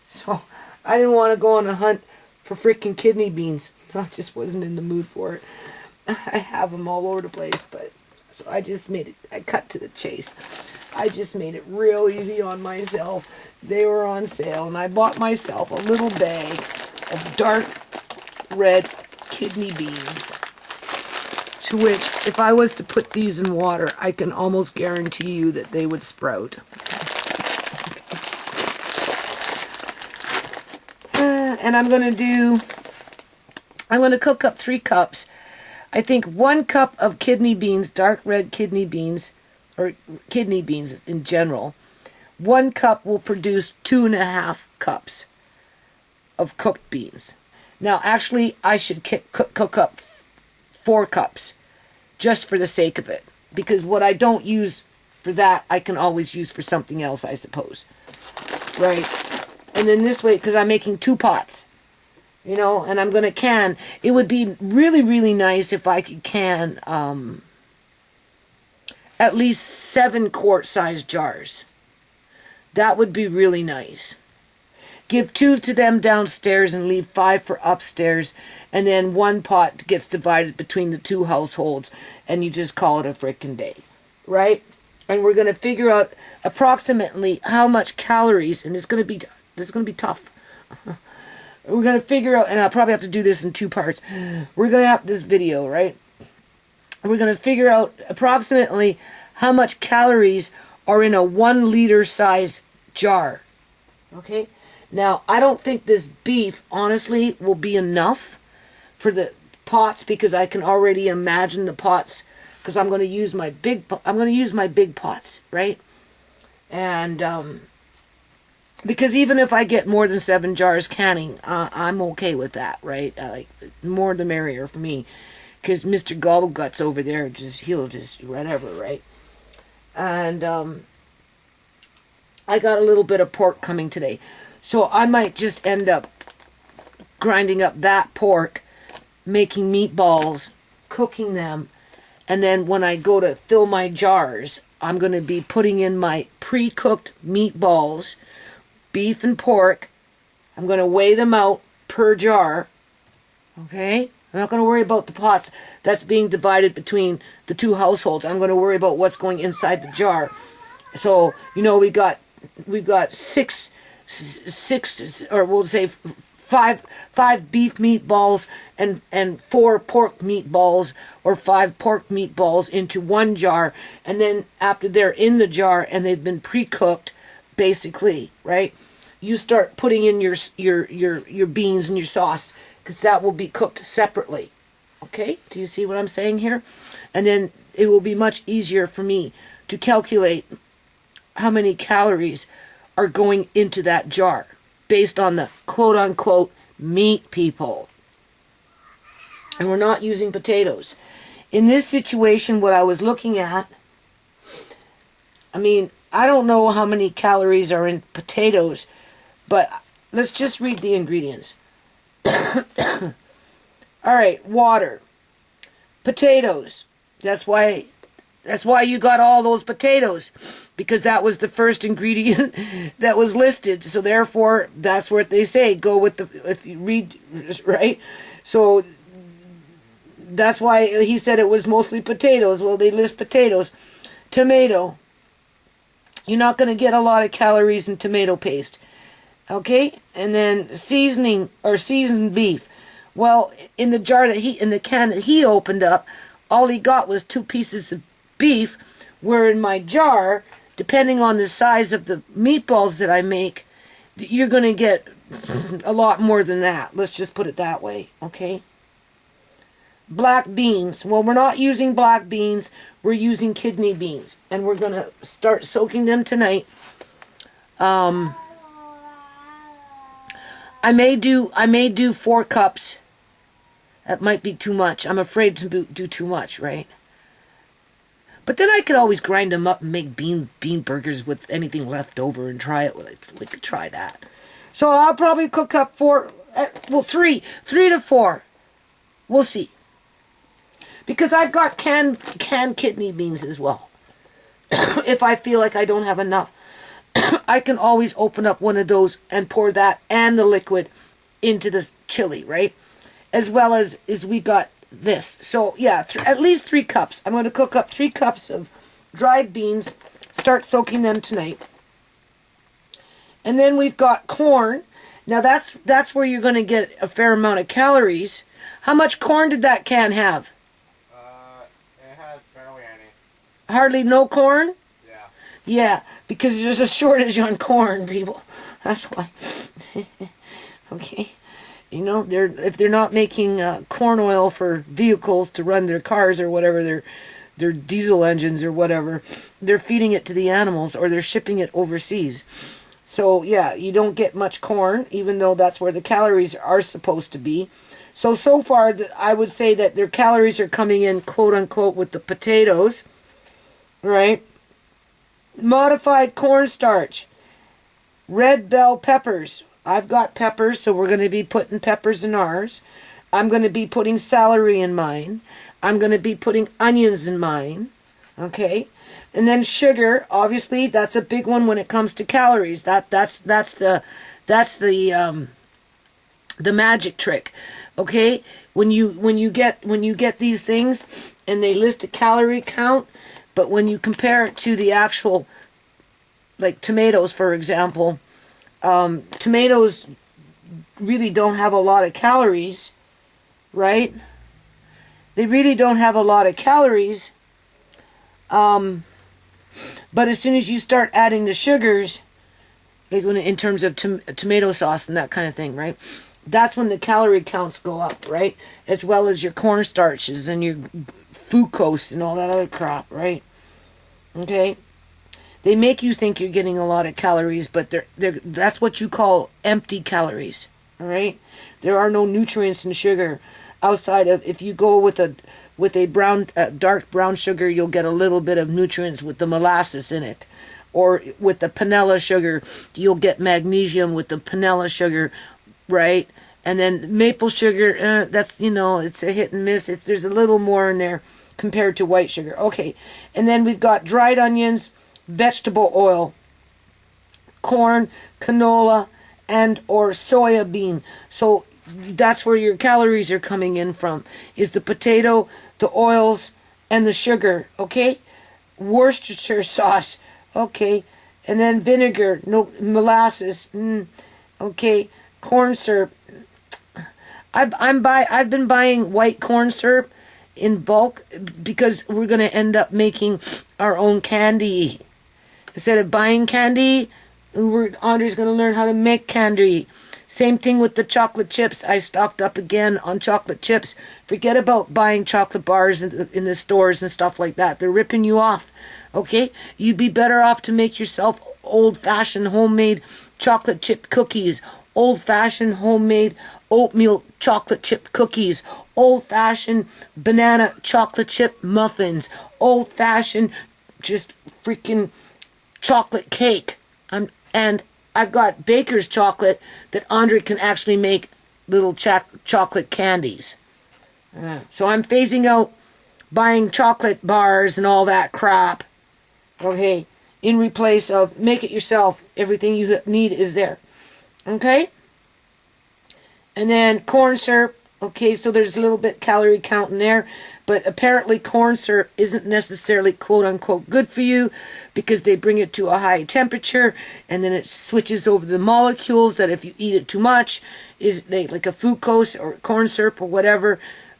So I didn't want to go on a hunt for freaking kidney beans. I just wasn't in the mood for it. I have them all over the place, but so I just made it. I cut to the chase. I just made it real easy on myself. They were on sale, and I bought myself a little bag of dark red kidney beans. To which, if I was to put these in water, I can almost guarantee you that they would sprout. And I'm going to cook up 3 cups. I think 1 cup of kidney beans, dark red kidney beans, or kidney beans in general. 1 cup will produce 2.5 cups of cooked beans. Now, actually, I should cook up 4 cups, just for the sake of it. Because what I don't use for that, I can always use for something else, I suppose. Right? And then this way, because I'm making 2 pots. You know, and I'm going to can. It would be really, really nice if I could can at least 7 quart-sized jars. That would be really nice. Give 2 to them downstairs and leave 5 for upstairs. And then 1 pot gets divided between the 2 households. And you just call it a frickin' day. Right? And we're going to figure out approximately how much calories. And this is going to be tough. We're going to figure out, and I'll probably have to do this in 2 parts. We're going to have this video, right? We're going to figure out approximately how much calories are in a 1 liter size jar. Okay? Now, I don't think this beef, honestly, will be enough for the pots, because I can already imagine the pots, because I'm going to use my big pots, right? And, because even if I get more than 7 jars canning, I'm okay with that, right? Like, more the merrier for me. Because Mr. Gobbleguts over there, he'll just whatever, right? And I got a little bit of pork coming today. So I might just end up grinding up that pork, making meatballs, cooking them. And then when I go to fill my jars, I'm going to be putting in my pre-cooked meatballs, beef and pork. I'm going to weigh them out per jar. Okay? I'm not going to worry about the pots that's being divided between the two households. I'm going to worry about what's going inside the jar. So, you know, we've got six, or we'll say five beef meatballs and 4 pork meatballs, or 5 pork meatballs into one jar. And then after they're in the jar and they've been pre-cooked, basically, right? You start putting in your beans and your sauce, because that will be cooked separately. Okay? Do you see what I'm saying here? And then it will be much easier for me to calculate how many calories are going into that jar based on the quote-unquote meat, people. And we're not using potatoes. In this situation, what I was looking at, I mean, I don't know how many calories are in potatoes, but let's just read the ingredients. All right, water, potatoes. That's why you got all those potatoes, because that was the first ingredient that was listed. So therefore, that's what they say. Go with the, if you read, right? So that's why he said it was mostly potatoes. Well, they list potatoes. Tomato. You're not going to get a lot of calories in tomato paste. Okay? And then seasoning, or seasoned beef. Well, in the jar that in the can that he opened up, all he got was 2 pieces of beef, where in my jar, depending on the size of the meatballs that I make, you're going to get a lot more than that. Let's just put it that way, okay? Black beans. Well, we're not using black beans. We're using kidney beans, and we're going to start soaking them tonight. I may do 4 cups. That might be too much. I'm afraid to do too much, right? But then I could always grind them up and make bean burgers with anything left over and try it. We could try that. So I'll probably cook up 3 to 4. We'll see. Because I've got canned kidney beans as well. If I feel like I don't have enough, I can always open up one of those and pour that and the liquid into the chili, right? As well as we got this. So yeah, at least 3 cups. I'm going to cook up 3 cups of dried beans, start soaking them tonight. And then we've got corn. Now that's where you're going to get a fair amount of calories. How much corn did that can have? It had barely any. Hardly no corn? Yeah. Yeah, because there's a shortage on corn, people. That's why. Okay. You know, if they're not making corn oil for vehicles to run their cars or whatever, their diesel engines or whatever, they're feeding it to the animals, or they're shipping it overseas. So yeah, you don't get much corn, even though that's where the calories are supposed to be. So far, I would say that their calories are coming in, quote unquote, with the potatoes, right? Modified cornstarch, red bell peppers. I've got peppers, so we're going to be putting peppers in ours. I'm going to be putting celery in mine. I'm going to be putting onions in mine. Okay? And then sugar, obviously, that's a big one when it comes to calories. That's the magic trick. Okay? When you get these things and they list a calorie count, but when you compare it to the actual, like tomatoes, for example, tomatoes really don't have a lot of calories, right? They really don't have a lot of calories. But as soon as you start adding the sugars, like in terms of tomato sauce and that kind of thing, right? That's when the calorie counts go up, right? As well as your cornstarches and your fructose and all that other crap, right? Okay? They make you think you're getting a lot of calories, but that's what you call empty calories, all right? There are no nutrients in sugar outside of, if you go with a dark brown sugar, you'll get a little bit of nutrients with the molasses in it. Or with the panela sugar, you'll get magnesium with the panela sugar, right? And then maple sugar, that's, it's a hit and miss. There's a little more in there compared to white sugar. Okay, and then we've got dried onions, vegetable oil, corn, canola, and or soya bean. So that's where your calories are coming in from, is the potato, the oils, and the sugar, okay? Worcestershire sauce, okay? And then vinegar, no molasses, okay? Corn syrup. I've been buying white corn syrup in bulk because we're going to end up making our own candy. Instead of buying candy, Andre's going to learn how to make candy. Same thing with the chocolate chips. I stocked up again on chocolate chips. Forget about buying chocolate bars in the stores and stuff like that. They're ripping you off, okay? You'd be better off to make yourself old-fashioned homemade chocolate chip cookies, old-fashioned homemade oatmeal chocolate chip cookies, old-fashioned banana chocolate chip muffins, old-fashioned just freaking chocolate cake. And I've got baker's chocolate that Andre can actually make little chocolate candies. So I'm phasing out buying chocolate bars and all that crap, okay, in replace of make it yourself. Everything you need is there, okay? And then corn syrup, okay, so there's a little bit calorie count in there, but apparently corn syrup isn't necessarily quote-unquote good for you because they bring it to a high temperature and then it switches over the molecules that if you eat it too much, like a fructose or corn syrup or whatever,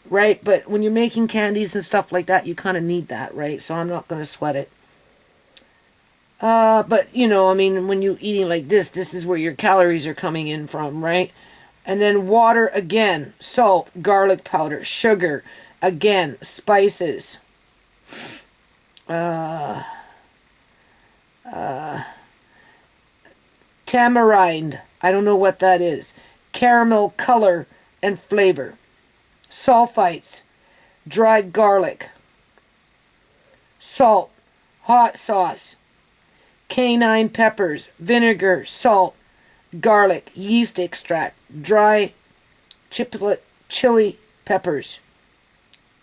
right? But when you're making candies and stuff like that, you kind of need that, right? So I'm not going to sweat it. But, you know, I mean, when you're eating like this is where your calories are coming in from, right? And then water again, salt, garlic powder, sugar, again, spices, tamarind, I don't know what that is, caramel color and flavor, sulfites, dried garlic, salt, hot sauce, cayenne peppers, vinegar, salt, garlic, yeast extract, dry chili peppers,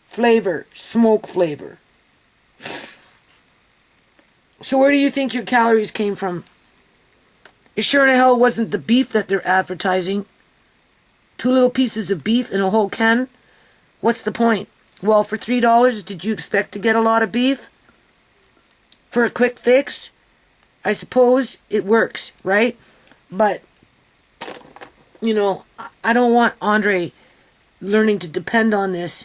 flavor, smoke flavor. So where do you think your calories came from? It sure in hell wasn't the beef that they're advertising. 2 little pieces of beef in a whole can? What's the point? Well, for $3, did you expect to get a lot of beef? For a quick fix? I suppose it works, right? But, you know, I don't want Andre learning to depend on this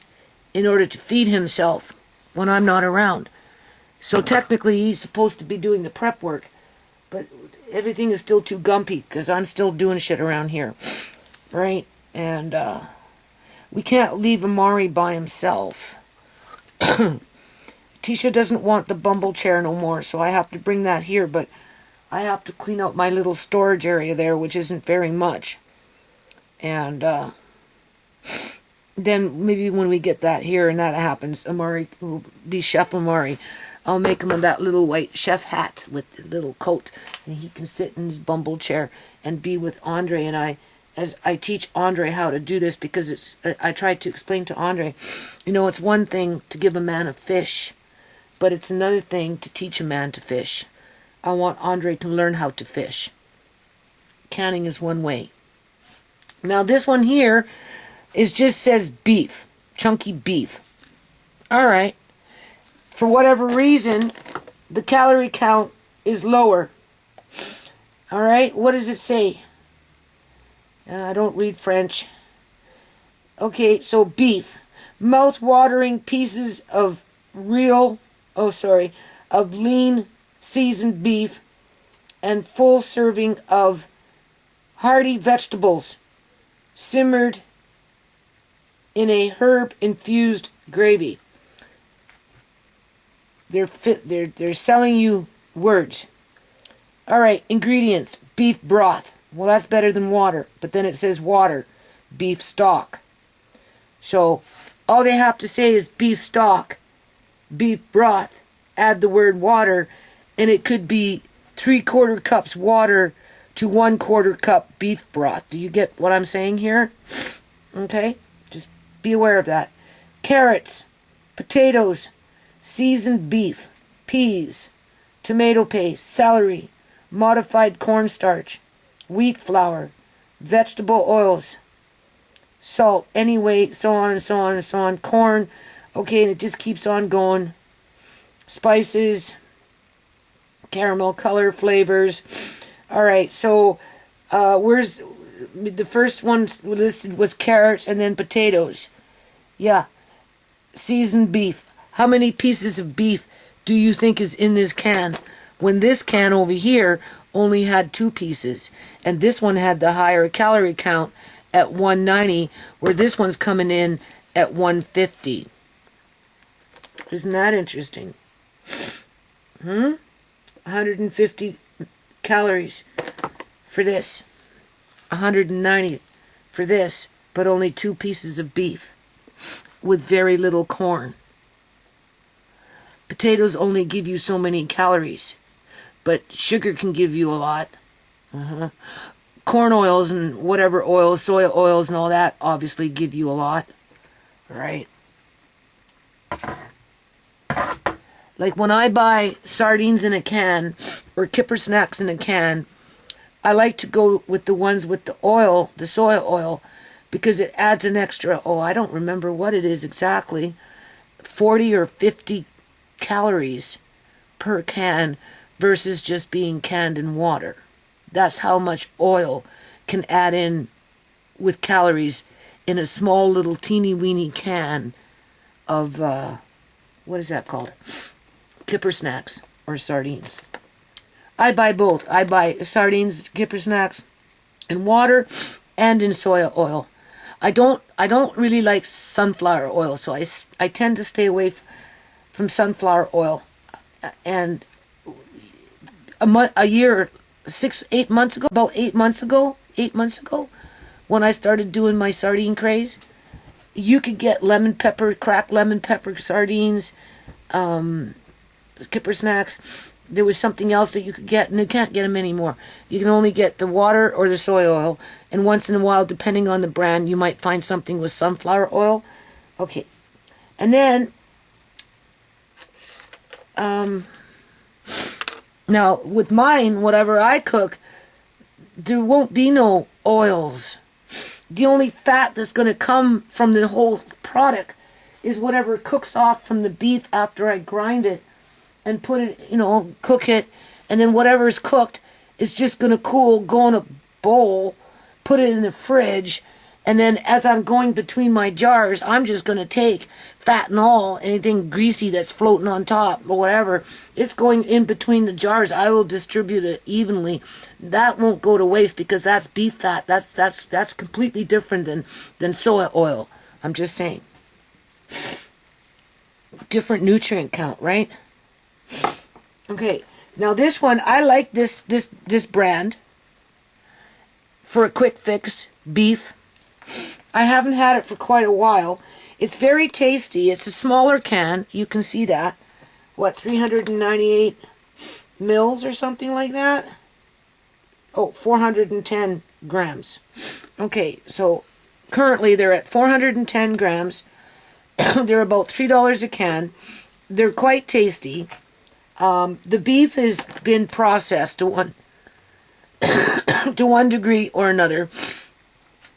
in order to feed himself when I'm not around. So technically he's supposed to be doing the prep work, but everything is still too gumpy because I'm still doing shit around here, right? And we can't leave Amari by himself. Tisha doesn't want the bumble chair no more, so I have to bring that here, but I have to clean out my little storage area there, which isn't very much. And then maybe when we get that here and that happens, Amari will be Chef Amari. I'll make him that little white chef hat with the little coat, and he can sit in his bumble chair and be with Andre and I, as I teach Andre how to do this, because I tried to explain to Andre, you know, it's one thing to give a man a fish, but it's another thing to teach a man to fish. I want Andre to learn how to fish. Canning is one way. Now this one here just says beef, chunky beef. All right. For whatever reason, the calorie count is lower. All right. What does it say? I don't read French. Okay, so beef. Mouth-watering pieces of lean seasoned beef and full serving of hearty vegetables simmered in a herb-infused gravy. They're selling you words. All right, ingredients. Beef broth. Well, that's better than water, but then it says water. Beef stock. So all they have to say is beef stock, beef broth, add the word water, and it could be 3/4 cups water to 1/4 cup beef broth. Do you get what I'm saying here? Okay, just be aware of that. Carrots, potatoes, seasoned beef, peas, tomato paste, celery, modified cornstarch, wheat flour, vegetable oils, Salt, anyway, so on and so on and so on. Corn, okay, and it just keeps on going. Spices, caramel, color, flavors. All right, so where's the first one listed was carrots and then potatoes. Yeah, seasoned beef. How many pieces of beef do you think is in this can? When this can over here only had 2 pieces, and this one had the higher calorie count at 190, where this one's coming in at 150. Isn't that interesting? 150 calories for this, 190 for this, but only 2 pieces of beef with very little corn. Potatoes only give you so many calories, but sugar can give you a lot. Corn oils and whatever oils, soy oils and all that obviously give you a lot, right? Like when I buy sardines in a can or kipper snacks in a can, I like to go with the ones with the oil, the soy oil, because it adds an extra, I don't remember what it is exactly, 40 or 50 calories per can versus just being canned in water. That's how much oil can add in with calories in a small little teeny weeny can of, what is that called? Kipper snacks or sardines. I buy both. I buy sardines, kipper snacks in water and in soya oil. I don't really like sunflower oil, so I tend to stay away from sunflower oil. And a year, 8 months ago, about 8 months ago, when I started doing my sardine craze, you could get cracked lemon pepper sardines, kipper snacks. There was something else that you could get, and you can't get them anymore. You can only get the water or the soy oil, and once in a while, depending on the brand, you might find something with sunflower oil. Okay. And then, now, with mine, whatever I cook, there won't be no oils. The only fat that's going to come from the whole product is whatever cooks off from the beef after I grind it and put it, cook it, and then whatever is cooked is just going to cool, go in a bowl, put it in the fridge, and then as I'm going between my jars, I'm just going to take fat and all, anything greasy that's floating on top or whatever, it's going in between the jars. I will distribute it evenly. That won't go to waste because that's beef fat. That's completely different than soya oil. I'm just saying. Different nutrient count, right? Okay, now this one, I like this brand for a quick fix, beef. I haven't had it for quite a while. It's very tasty. It's a smaller can. You can see that. What, 398 mils or something like that? Oh, 410 grams. Okay, so currently they're at 410 grams. They're about $3 a can. They're quite tasty. The beef has been processed to one to one degree or another.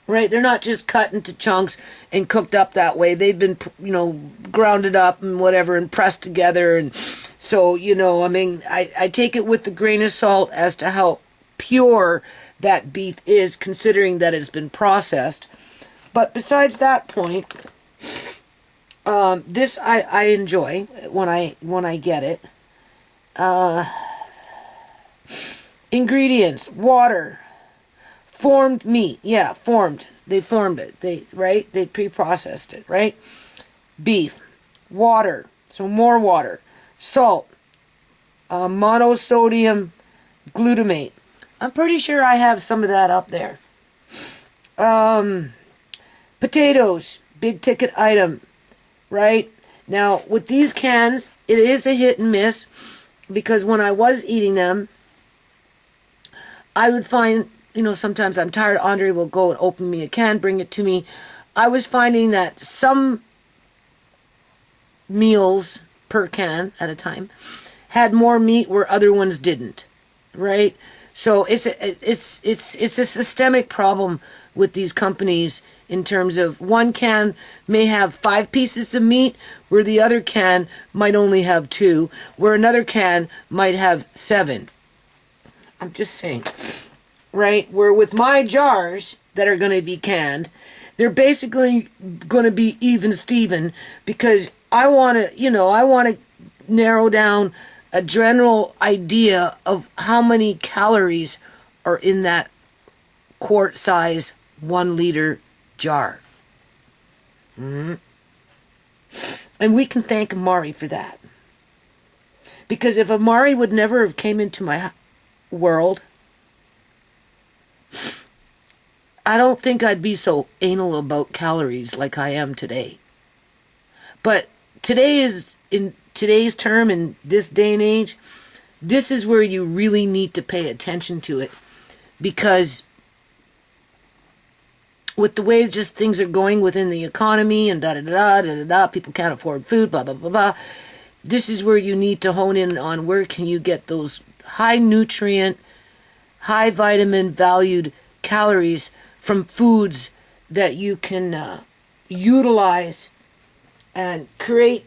Right, they're not just cut into chunks and cooked up that way. They've been, grounded up and whatever and pressed together. And so, I take it with a grain of salt as to how pure that beef is, considering that it's been processed. But besides that point, this I enjoy when I get it. Ingredients: water. Formed meat. Yeah, formed. They formed it. They pre-processed it, right? Beef. Water. So more water. Salt. Monosodium glutamate. I'm pretty sure I have some of that up there. Potatoes. Big ticket item. Right? Now, with these cans, it is a hit and miss because when I was eating them, I would find, sometimes I'm tired. Andre will go and open me a can, bring it to me. I was finding that some meals per can at a time had more meat where other ones didn't, right? So it's a systemic problem with these companies in terms of one can may have 5 pieces of meat, where the other can might only have 2, where another can might have 7. I'm just saying, right? Where with my jars that are going to be canned, they're basically going to be even Steven, because I want to narrow down a general idea of how many calories are in that quart size 1 liter jar. And we can thank Amari for that. Because if Amari would never have came into my world, I don't think I'd be so anal about calories like I am today. But today is, in today's term, in this day and age, this is where you really need to pay attention to it. Because with the way just things are going within the economy and da-da-da-da-da-da, people can't afford food, blah, blah, blah, blah. This is where you need to hone in on where can you get those high nutrient, high vitamin valued calories from foods that you can utilize and create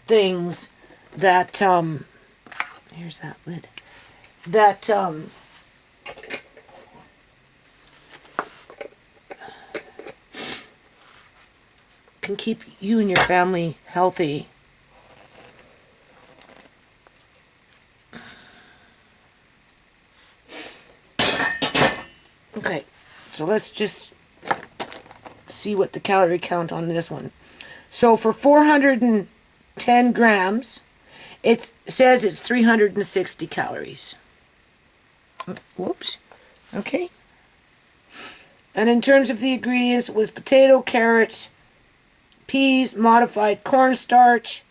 things that, here's that lid, that, can keep you and your family healthy. Okay, so let's just see what the calorie count on this one. So for 410 grams, it says it's 360 calories. Whoops. Okay. And in terms of the ingredients, it was potato, carrots, peas, modified cornstarch,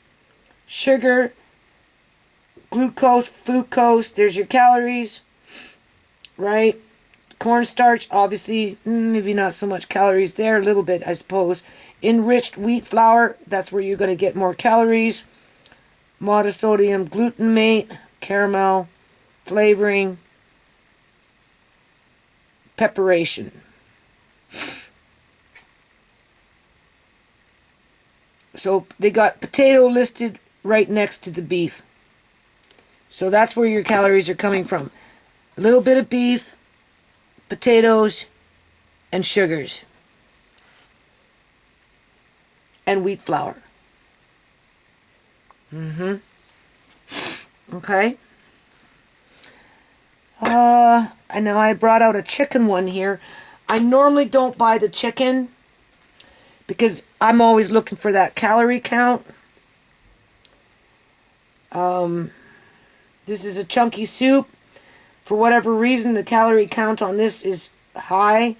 sugar, glucose, fructose. There's your calories, right? Cornstarch, obviously, maybe not so much calories there, a little bit, I suppose. Enriched wheat flour, that's where you're going to get more calories. Monosodium glutamate, caramel, flavoring, preparation. So they got potato listed right next to the beef. So that's where your calories are coming from. A little bit of beef, potatoes, and sugars. And wheat flour. Okay. I know I brought out a chicken one here. I normally don't buy the chicken because I'm always looking for that calorie count. This is a chunky soup. For whatever reason, the calorie count on this is high.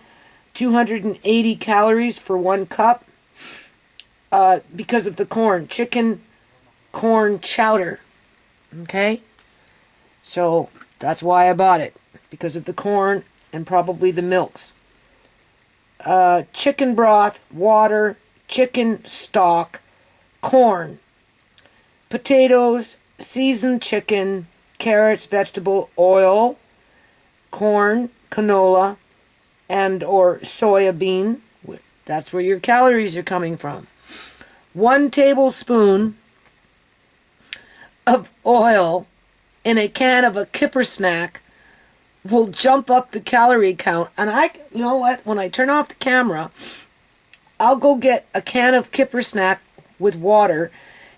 280 calories for 1 cup. Because of the corn. Chicken corn chowder. Okay? So, that's why I bought it. Because of the corn and probably the milks. Chicken broth, water, chicken stock, corn, potatoes, seasoned chicken, carrots, vegetable oil, corn, canola, and or soya bean. That's where your calories are coming from. 1 tablespoon of oil in a can of a kipper snack will jump up the calorie count. And you know what? When I turn off the camera, I'll go get a can of kipper snack with water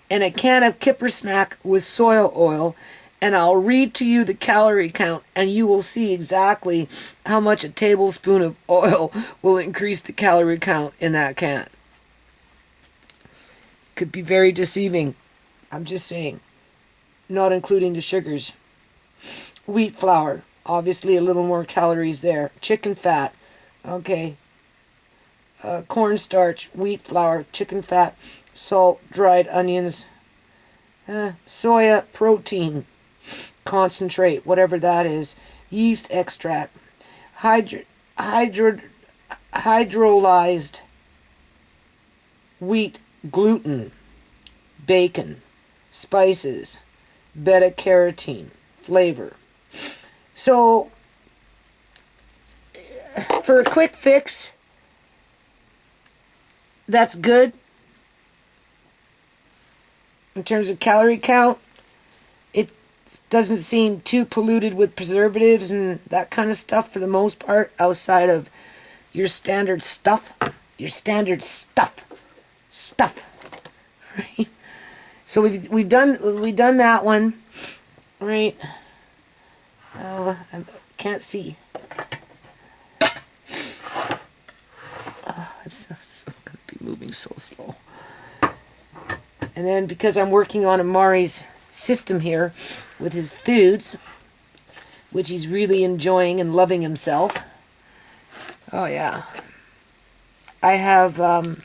and a can of kipper snack with soy oil, and I'll read to you the calorie count, and you will see exactly how much a tablespoon of oil will increase the calorie count in that can. Could be very deceiving. I'm just saying. Not including the sugars. Wheat flour. Obviously a little more calories there. Chicken fat. Okay. Cornstarch, wheat flour, chicken fat, salt, dried onions, soya protein, concentrate, whatever that is, yeast extract, hydrolyzed wheat gluten, bacon, spices, beta-carotene, flavor. So, for a quick fix, that's good. In terms of calorie count, it doesn't seem too polluted with preservatives and that kind of stuff for the most part, outside of your standard stuff. Your standard stuff. Right? So we've done that one. Right. Oh, I can't see. I'm so going to be moving so slow. And then because I'm working on Amari's system here with his foods, which he's really enjoying and loving himself. Oh yeah. I have the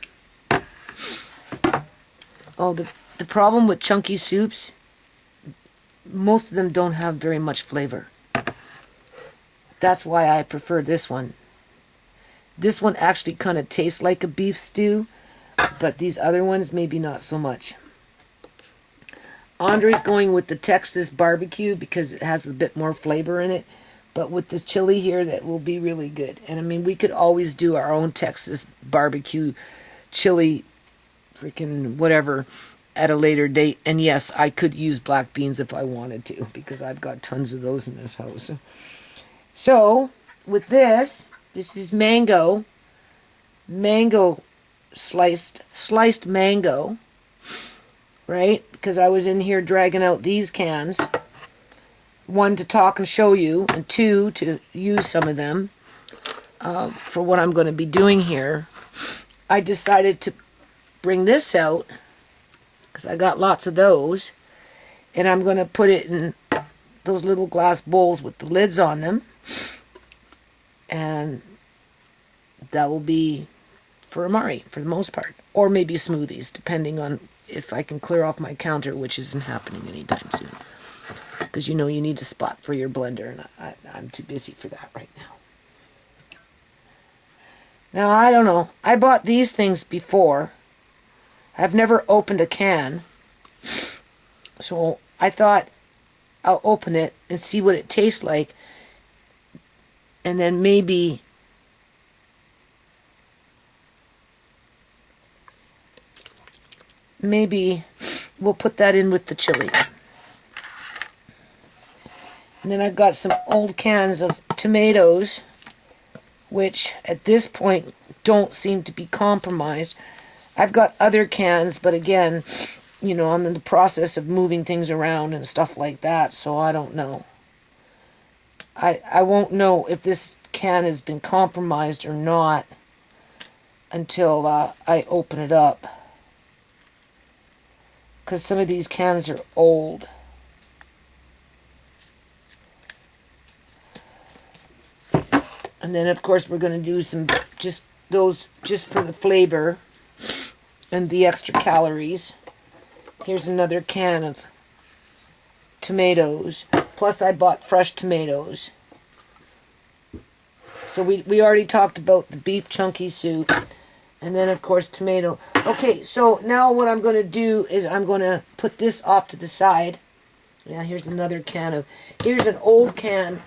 problem with chunky soups, most of them don't have very much flavor. That's why I prefer this one. This one actually kind of tastes like a beef stew, but these other ones maybe not so much. Andre's going with the Texas barbecue because it has a bit more flavor in it. But with this chili here, that will be really good. And I mean, we could always do our own Texas barbecue chili, freaking whatever, at a later date. And yes, I could use black beans if I wanted to, because I've got tons of those in this house. So, with this is mango sliced mango, right? Because I was in here dragging out these cans. 1, to talk and show you, and 2, to use some of them for what I'm going to be doing here. I decided to bring this out because I got lots of those, and I'm going to put it in those little glass bowls with the lids on them, and that will be for Amari for the most part, or maybe smoothies, depending on if I can clear off my counter, which isn't happening anytime soon. Because you know you need a spot for your blender, and I'm too busy for that right now. Now, I don't know. I bought these things before. I've never opened a can. So I thought I'll open it and see what it tastes like. And then maybe we'll put that in with the chili. And then I've got some old cans of tomatoes, which at this point don't seem to be compromised. I've got other cans, but again, you know, I'm in the process of moving things around and stuff like that, so I don't know. I won't know if this can has been compromised or not until I open it up. Because some of these cans are old. And then, of course, we're going to do some just for the flavor and the extra calories. Here's another can of tomatoes. Plus, I bought fresh tomatoes. So we already talked about the beef chunky soup. And then, of course, tomato. Okay, so now what I'm going to do is I'm going to put this off to the side. Yeah, here's another can of... Here's an old can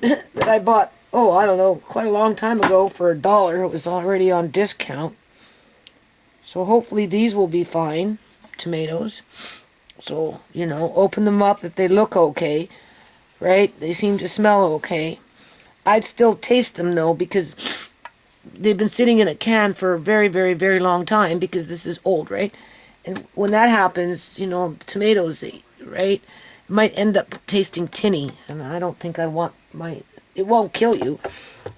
that I bought, oh, I don't know, quite a long time ago for $1. It was already on discount. So hopefully these will be fine, tomatoes. So, you know, open them up if they look okay, right? They seem to smell okay. I'd still taste them, though, because they've been sitting in a can for a very, very, very long time, because this is old, right? And when that happens, you know, tomatoes, right, might end up tasting tinny, and I don't think I want my... It won't kill you,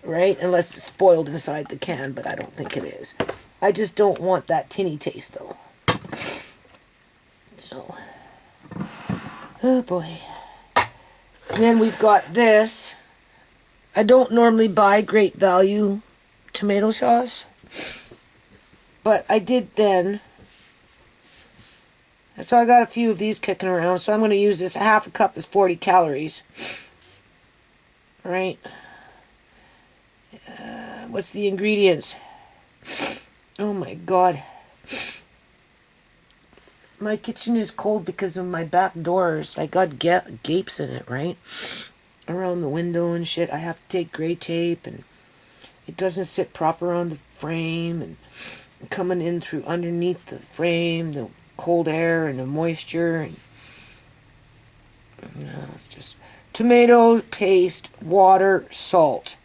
right, unless it's spoiled inside the can, but I don't think it is. I just don't want that tinny taste, though. So, oh boy. And then we've got this. I don't normally buy Great Value tomato sauce, but I did then. So I got a few of these kicking around, so I'm going to use this. Half a cup is 40 calories. Right? What's the ingredients? Oh my god. My kitchen is cold because of my back doors. I got gapes in it, right? Around the window and shit. I have to take gray tape, and it doesn't sit proper on the frame, and coming in through underneath the frame, the cold air and the moisture, and it's just tomato paste, water, salt,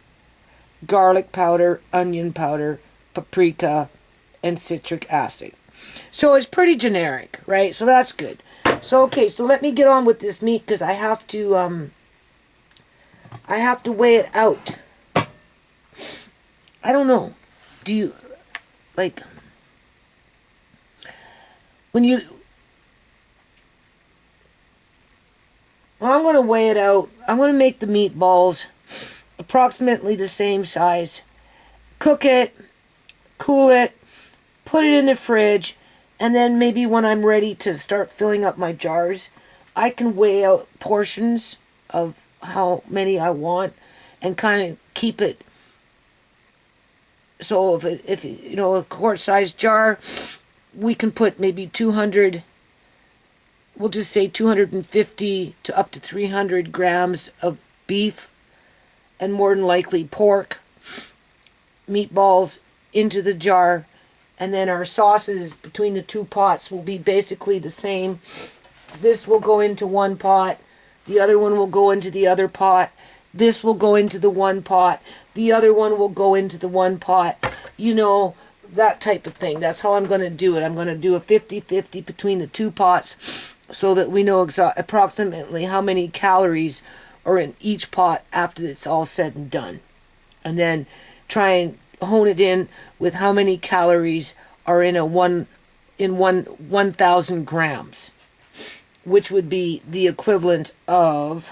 garlic powder, onion powder, paprika, and citric acid. So it's pretty generic, right? So that's good. So okay, so let me get on with this meat because I have to weigh it out. I don't know. Do you like when you? Well, I'm going to weigh it out. I'm going to make the meatballs approximately the same size. Cook it, cool it, put it in the fridge, and then maybe when I'm ready to start filling up my jars, I can weigh out portions of how many I want and kind of keep it. So if you know, a quart-sized jar, we can put maybe 200, we'll just say 250 to up to 300 grams of beef, and more than likely pork, meatballs into the jar, and then our sauces between the two pots will be basically the same. This will go into one pot, the other one will go into the other pot, this will go into the one pot, the other one will go into the one pot, you know, that type of thing. That's how I'm going to do it. I'm going to do a 50-50 between the two pots so that we know approximately how many calories are in each pot after it's all said and done. And then try and hone it in with how many calories are in 1,000 grams, which would be the equivalent of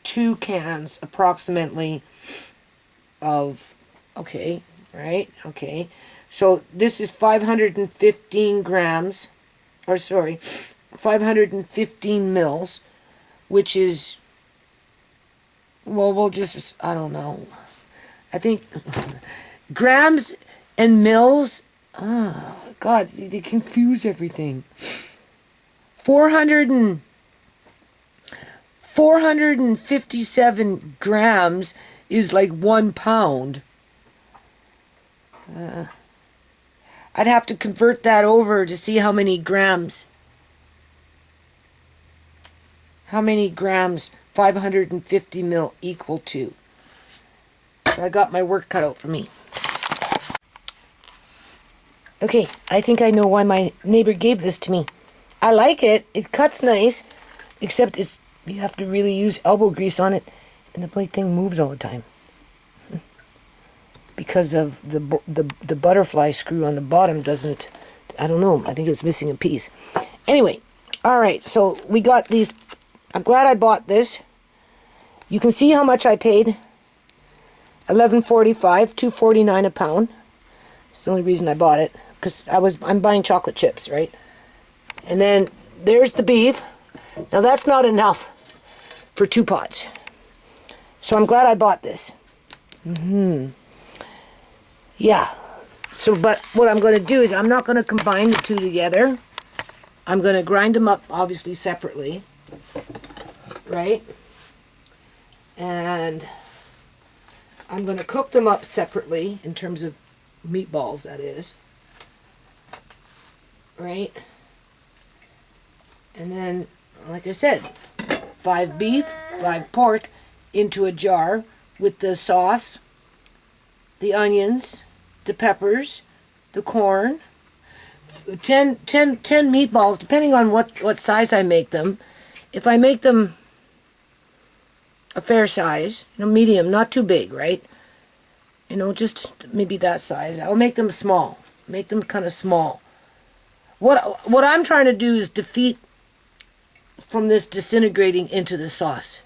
2 cans approximately of, okay, right, okay. So this is 515 grams, or sorry, 515 mils, which is, well, we'll just, I don't know. I think grams and mils, oh, God, they confuse everything. 457 grams is like 1 pound. I'd have to convert that over to see how many grams 550 mil equal to. So I got my work cut out for me. Okay, I think I know why my neighbor gave this to me. I like it. It cuts nice, except you have to really use elbow grease on it, and the plate thing moves all the time because of the butterfly screw on the bottom doesn't. I don't know. I think it's missing a piece. Anyway, all right. So we got these. I'm glad I bought this. You can see how much I paid. $11.45, $2.49 a pound. It's the only reason I bought it, because I'm buying chocolate chips, right? And then there's the beef. Now that's not enough for 2 pots. So I'm glad I bought this. Yeah. So, but what I'm going to do is I'm not going to combine the two together. I'm going to grind them up, obviously, separately. Right? And I'm going to cook them up separately in terms of meatballs, that is. Right? And then, like I said, 5 beef, 5 pork into a jar with the sauce, the onions, the peppers, the corn, 10 meatballs, depending on what size I make them. If I make them a fair size, medium, not too big, right? Just maybe that size. I'll make them small. Make them kind of small. What I'm trying to do is defeat from this disintegrating into the sauce.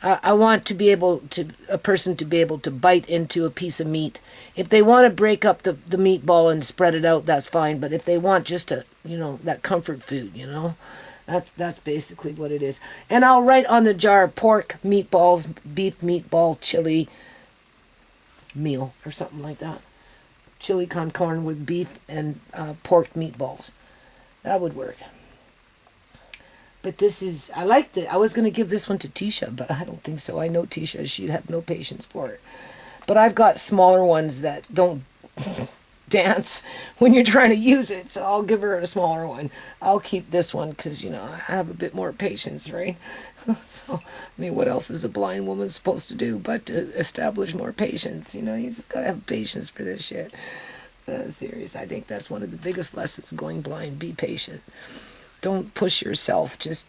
I want a person to be able to bite into a piece of meat. If they want to break up the meatball and spread it out, that's fine. But if they want just that comfort food, that's basically what it is. And I'll write on the jar pork, meatballs, beef, meatball, chili meal or something like that. Chili con carne with beef and pork meatballs. That would work. But this is, I liked it. I was going to give this one to Tisha, but I don't think so. I know Tisha, she'd have no patience for it. But I've got smaller ones that don't dance when you're trying to use it, so I'll give her a smaller one. I'll keep this one because, you know, I have a bit more patience, right? So, I mean, what else is a blind woman supposed to do but to establish more patience? You know, you just gotta have patience for this shit. Serious. I think that's one of the biggest lessons going blind. Be patient. Don't push yourself. Just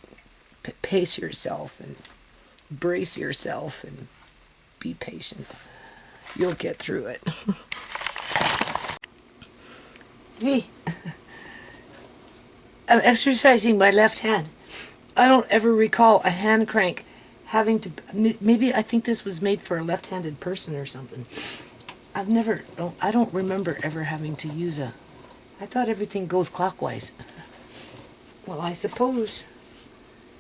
pace yourself and brace yourself and be patient. You'll get through it. Me. I'm exercising my left hand. I don't ever recall a hand crank having to... Maybe I think this was made for a left-handed person or something. I don't remember ever having to use a... I thought everything goes clockwise. Well, I suppose.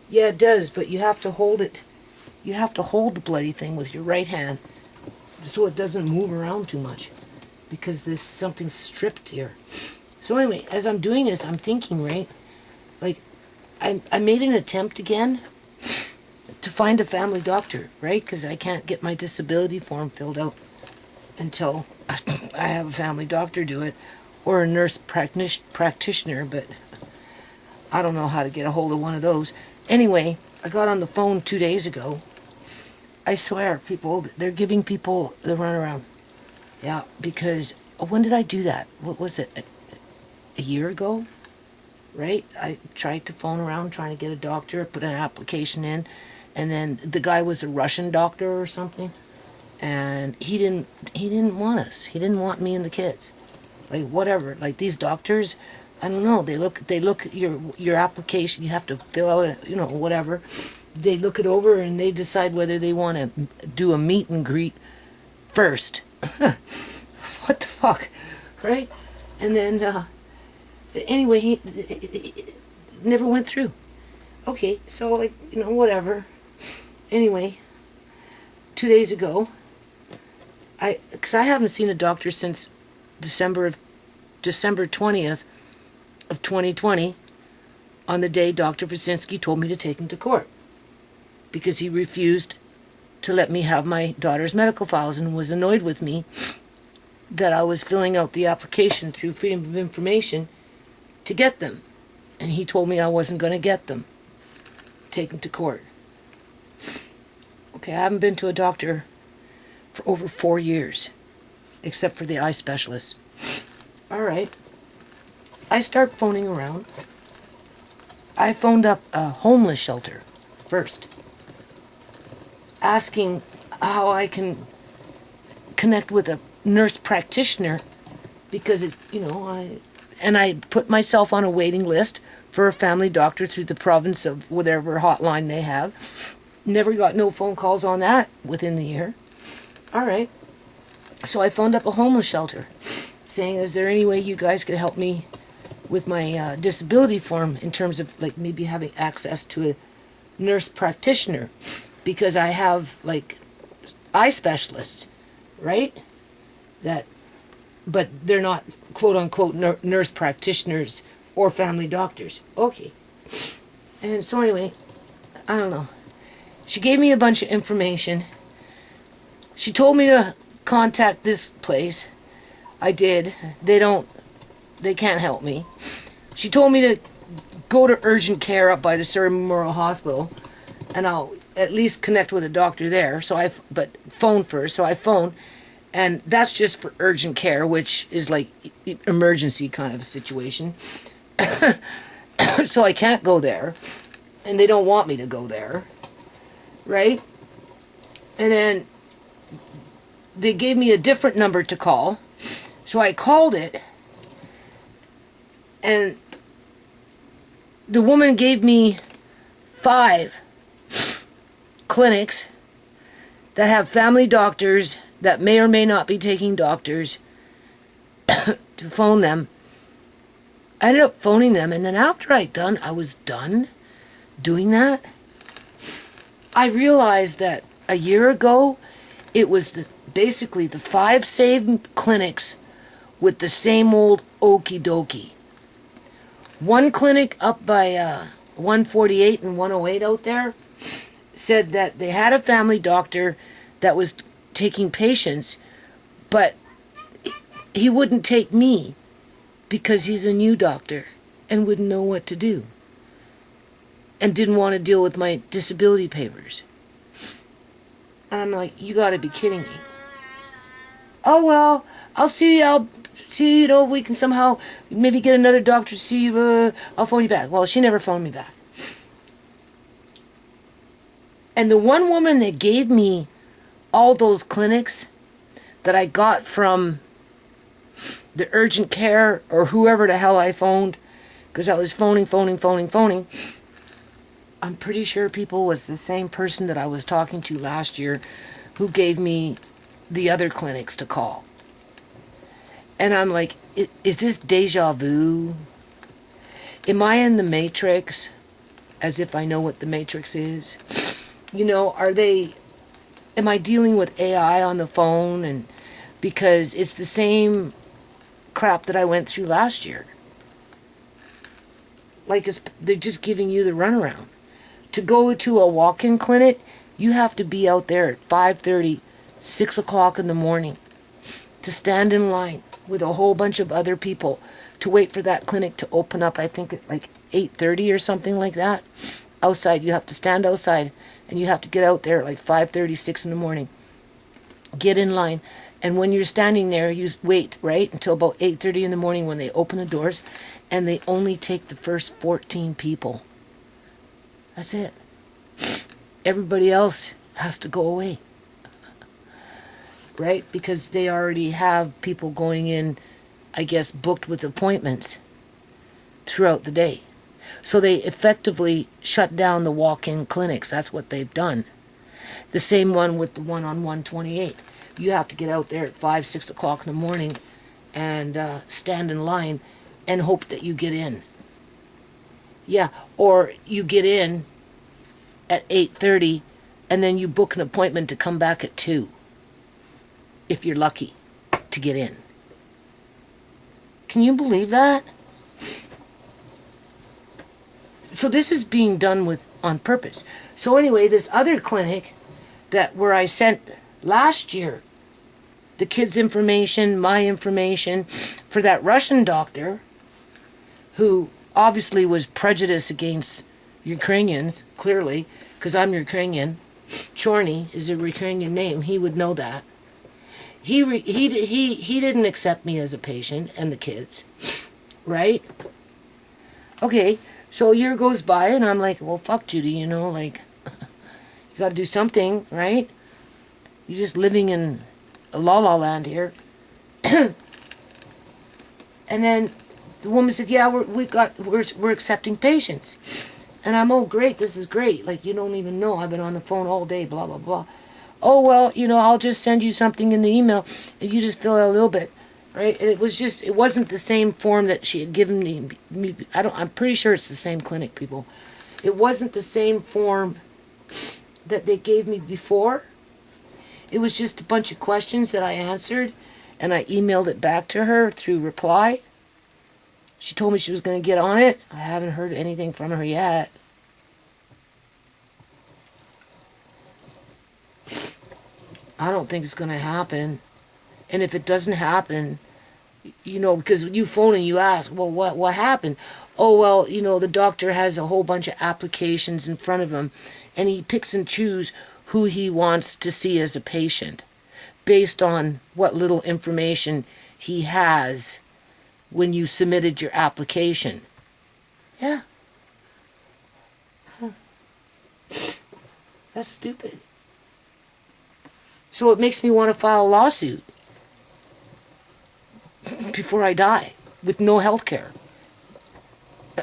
Yeah, it does, but you have to hold it. You have to hold the bloody thing with your right hand so it doesn't move around too much, because there's something stripped here. So anyway, as I'm doing this, I'm thinking, right, like, I made an attempt again to find a family doctor, right, because I can't get my disability form filled out until I have a family doctor do it, or a nurse practitioner, but I don't know how to get a hold of one of those. Anyway, I got on the phone 2 days ago. I swear, people, they're giving people the runaround. Yeah, because when did I do that? What was it? A year ago? Right? I tried to phone around trying to get a doctor, put an application in, and then the guy was a Russian doctor or something, and he didn't want us. He didn't want me and the kids. Like, whatever. Like, these doctors, I don't know, they look at your application, you have to fill out, you know, whatever. They look it over and they decide whether they want to do a meet and greet first. What the fuck, right? And then, anyway, he never went through. Okay, so, like, you know, Anyway, 2 days ago, because I haven't seen a doctor since December 20th of 2020, on the day Dr. Vasinski told me to take him to court, because he refused to let me have my daughter's medical files and was annoyed with me that I was filling out the application through Freedom of Information to get them. And he told me I wasn't going to get them. Take him to court. Okay, I haven't been to a doctor for over 4 years, except for the eye specialist. All right. I start phoning around. I phoned up a homeless shelter first, asking how I can connect with a nurse practitioner, because it's, you know, I put myself on a waiting list for a family doctor through the province of whatever hotline they have. Never got no phone calls on that within the year. All right. So I phoned up a homeless shelter saying, is there any way you guys could help me with my disability form in terms of, like, maybe having access to a nurse practitioner, because I have, like, eye specialists, right? But they're not quote-unquote nurse practitioners or family doctors. Okay. And so anyway, I don't know. She gave me a bunch of information. She told me to contact this place. I did. They can't help me. She told me to go to urgent care up by the Surrey Memorial Hospital, and I'll at least connect with a doctor there. But phone first. So I phoned, and that's just for urgent care, which is like emergency kind of a situation. So I can't go there, and they don't want me to go there, right? And then they gave me a different number to call, so I called it, and the woman gave me 5 clinics that have family doctors that may or may not be taking doctors to phone them. I ended up phoning them, and then after I was done doing that, I realized that a year ago it was basically the 5 same clinics with the same old okie dokie. One clinic up by 148 and 108 out there, said that they had a family doctor that was taking patients, but he wouldn't take me because he's a new doctor and wouldn't know what to do and didn't want to deal with my disability papers. And I'm like, you gotta be kidding me. Oh, well, I'll see, you know, if we can somehow maybe get another doctor to see you, I'll phone you back. Well, she never phoned me back. And the one woman that gave me all those clinics that I got from the urgent care or whoever the hell I phoned, because I was phoning, I'm pretty sure people was the same person that I was talking to last year who gave me the other clinics to call. And I'm like, is this deja vu? Am I in the Matrix? As if I know what the Matrix is. You know, am I dealing with AI on the phone? And because it's the same crap that I went through last year. Like they're just giving you the runaround. To go to a walk-in clinic, you have to be out there at 5:30, 6 o'clock in the morning to stand in line with a whole bunch of other people to wait for that clinic to open up, I think at like 8:30 or something like that. Outside, you have to stand outside and you have to get out there at like 5:30, 6 in the morning. Get in line. And when you're standing there, you wait, right, until about 8:30 in the morning when they open the doors, and they only take the first 14 people. That's it. Everybody else has to go away. Right? Because they already have people going in, I guess, booked with appointments throughout the day. So they effectively shut down the walk-in clinics. That's what they've done. The same one with the one on 128. You have to get out there at 5, 6 o'clock in the morning and stand in line and hope that you get in. Yeah, or you get in at 8:30 and then you book an appointment to come back at 2. If you're lucky to get in. Can you believe that? So this is being done on purpose. So anyway, this other clinic where I sent last year the kids' information, my information, for that Russian doctor who obviously was prejudiced against Ukrainians, clearly, because I'm Ukrainian. Chorny is a Ukrainian name. He would know that. He didn't accept me as a patient and the kids, right? Okay, so a year goes by and I'm like, well, fuck Judy, you know, like, you got to do something, right? You're just living in a la-la land here. And then the woman said, yeah, we're accepting patients. And I'm, oh, great, this is great. Like, you don't even know. I've been on the phone all day, blah, blah, blah. Oh, well, you know, I'll just send you something in the email and you just fill out a little bit, right? And it wasn't the same form that she had given me. I'm pretty sure it's the same clinic, people. It wasn't the same form that they gave me before. It was just a bunch of questions that I answered and I emailed it back to her through reply. She told me she was going to get on it. I haven't heard anything from her yet. I don't think it's going to happen. And if it doesn't happen, you know, because you phone and you ask, well, what happened? Oh, well, you know, the doctor has a whole bunch of applications in front of him, and he picks and chooses who he wants to see as a patient based on what little information he has when you submitted your application. Yeah. Huh. That's stupid. So it makes me want to file a lawsuit before I die with no health care.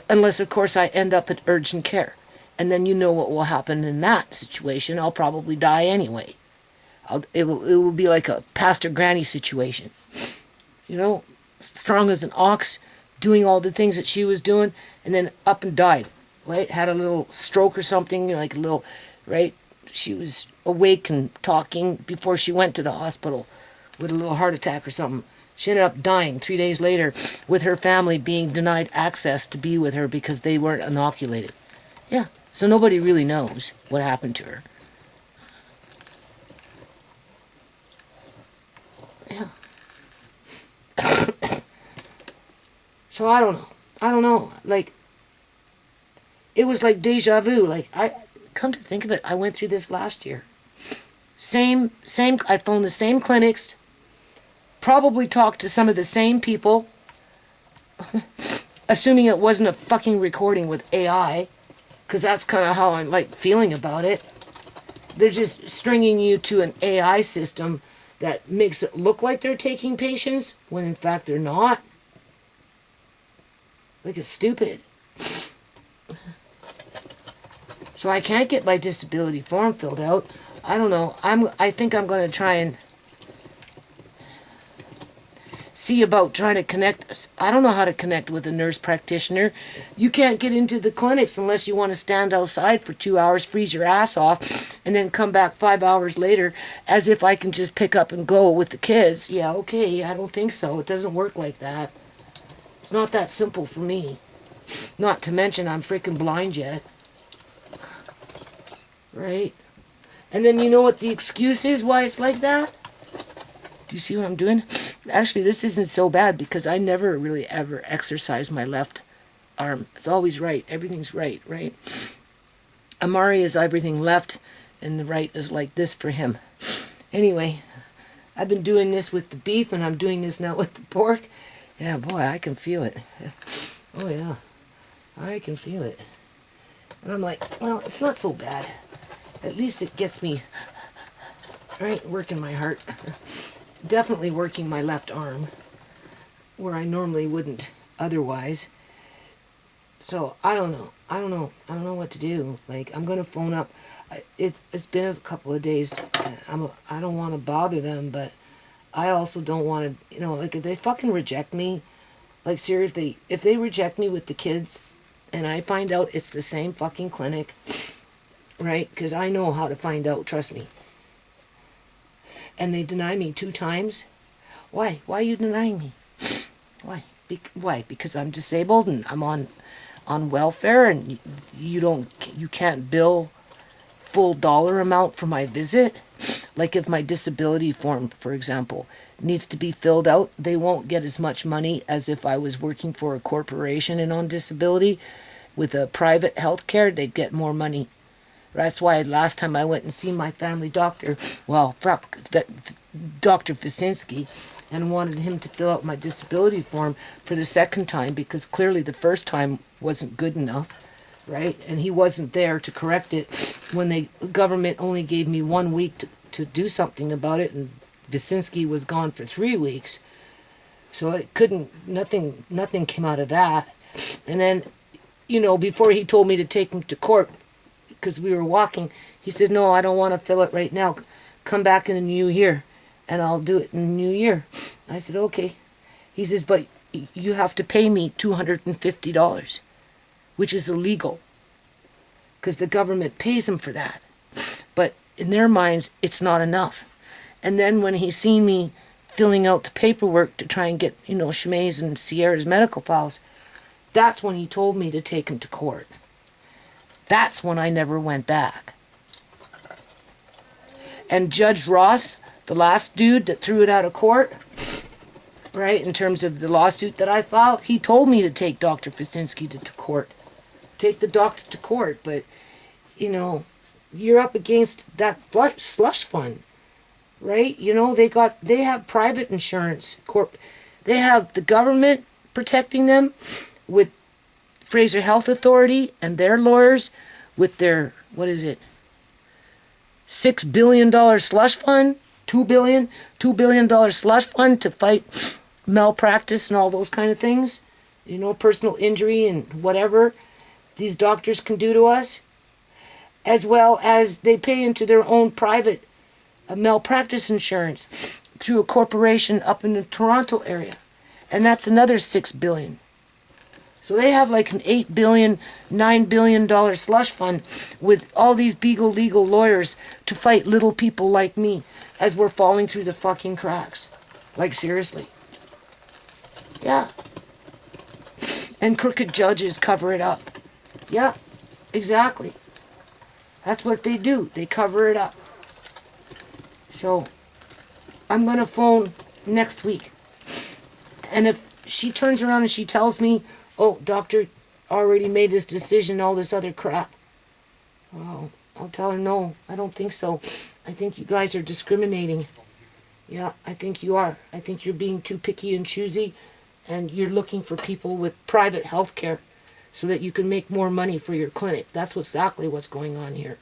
Unless, of course, I end up at urgent care. And then you know what will happen in that situation. I'll probably die anyway. It will be like a Pastor Granny situation. You know, strong as an ox, doing all the things that she was doing, and then up and died, right? Had a little stroke or something, like a little, right? She was awake and talking before she went to the hospital with a little heart attack or something. She ended up dying 3 days later with her family being denied access to be with her because they weren't inoculated. Yeah, so nobody really knows what happened to her. Yeah. So I don't know. Like, it was like deja vu. Like, come to think of it, I went through this last year. I phoned the same clinics, probably talked to some of the same people, assuming it wasn't a fucking recording with AI, because that's kind of how I'm like feeling about it. They're just stringing you to an AI system that makes it look like they're taking patients, when in fact they're not. Like, it's stupid. So I can't get my disability form filled out. I don't know. I think I'm going to try and see about trying to connect. I don't know how to connect with a nurse practitioner. You can't get into the clinics unless you want to stand outside for 2 hours, freeze your ass off, and then come back 5 hours later as if I can just pick up and go with the kids. Yeah, okay, I don't think so. It doesn't work like that. It's not that simple for me. Not to mention I'm freaking blind yet. Right? And then you know what the excuse is why it's like that? Do you see what I'm doing? Actually, this isn't so bad because I never really ever exercise my left arm. It's always right. Everything's right, right? Amari is everything left and the right is like this for him. Anyway, I've been doing this with the beef and I'm doing this now with the pork. Yeah, boy, I can feel it. Oh, yeah. I can feel it. And I'm like, well, it's not so bad. At least it gets me, right, working my heart. Definitely working my left arm, where I normally wouldn't otherwise. So, I don't know. I don't know what to do. Like, I'm going to phone up. It's been a couple of days. I don't want to bother them, but I also don't want to, you know, like, if they fucking reject me, like, seriously, if they reject me with the kids, and I find out it's the same fucking clinic, right, because I know how to find out, trust me, and they deny me 2 times, why are you denying me? Why? Because I'm disabled and I'm on welfare, and you can't bill full dollar amount for my visit. Like, if my disability form, for example, needs to be filled out, they won't get as much money as if I was working for a corporation and on disability. With a private health care, they'd get more money. That's why last time I went and seen my family doctor, well, Dr. Visinski, and wanted him to fill out my disability form for the second time, because clearly the first time wasn't good enough, right? And he wasn't there to correct it when the government only gave me 1 week to do something about it, and Visinski was gone for 3 weeks. So it nothing came out of that. And then, you know, before he told me to take him to court, because we were walking, he said, no, I don't want to fill it right now. Come back in the new year, and I'll do it in the new year. I said, okay. He says, but you have to pay me $250, which is illegal, because the government pays him for that. But in their minds, it's not enough. And then when he seen me filling out the paperwork to try and get, you know, Shmei's and Sierra's medical files, that's when he told me to take him to court. That's when I never went back. And Judge Ross, the last dude that threw it out of court, right, in terms of the lawsuit that I filed, he told me to take Dr. Visinski to court. Take the doctor to court, but, you know, you're up against that slush fund, right? You know, they have private insurance. They have the government protecting them with Fraser Health Authority and their lawyers with their, what is it, $6 billion slush fund, $2 billion slush fund to fight malpractice and all those kind of things, you know, personal injury and whatever these doctors can do to us, as well as they pay into their own private malpractice insurance through a corporation up in the Toronto area, and that's another $6 billion. So they have like an $8 billion, $9 billion slush fund with all these legal lawyers to fight little people like me as we're falling through the fucking cracks. Like, seriously. Yeah. And crooked judges cover it up. Yeah. Exactly. That's what they do. They cover it up. So I'm going to phone next week. And if she turns around and she tells me, oh, doctor already made his decision, all this other crap, well, I'll tell her, no, I don't think so. I think you guys are discriminating. Yeah, I think you are. I think you're being too picky and choosy, and you're looking for people with private health care so that you can make more money for your clinic. That's exactly what's going on here,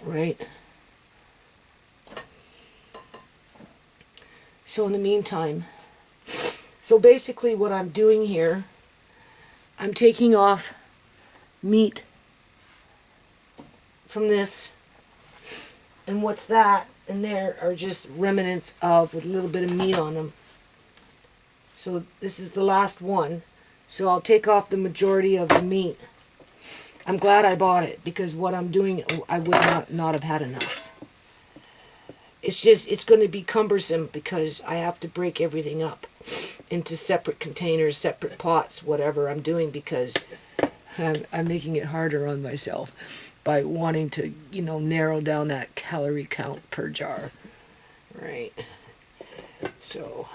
right? So in the meantime, so basically what I'm doing here, I'm taking off meat from this, and what's that? And there are just remnants of with a little bit of meat on them. So this is the last one. So I'll take off the majority of the meat. I'm glad I bought it because what I'm doing, I would not have had enough. It's just, it's going to be cumbersome because I have to break everything up into separate containers, separate pots, whatever I'm doing, because I'm making it harder on myself by wanting to, you know, narrow down that calorie count per jar, right? So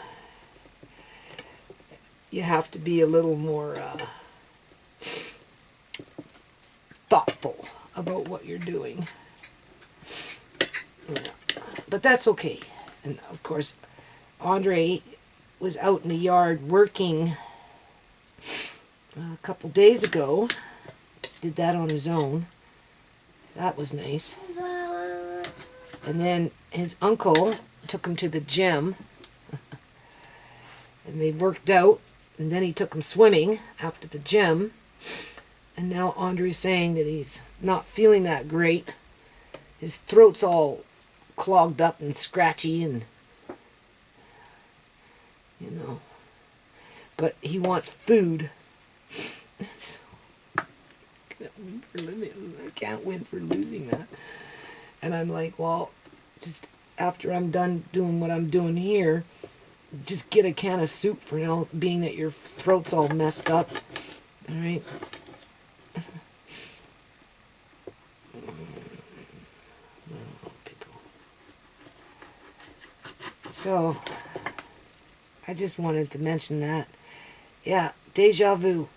you have to be a little more thoughtful about what you're doing. Yeah. But that's okay. And of course, Andre was out in the yard working a couple days ago. Did that on his own. That was nice. And then his uncle took him to the gym. And they worked out. And then he took him swimming after the gym. And now Andre's saying that he's not feeling that great. His throat's all clogged up and scratchy and, you know. But he wants food. So, I can't win for losing that. And I'm like, well, just after I'm done doing what I'm doing here, just get a can of soup for now, being that your throat's all messed up. All right. So, I just wanted to mention that. Yeah, deja vu.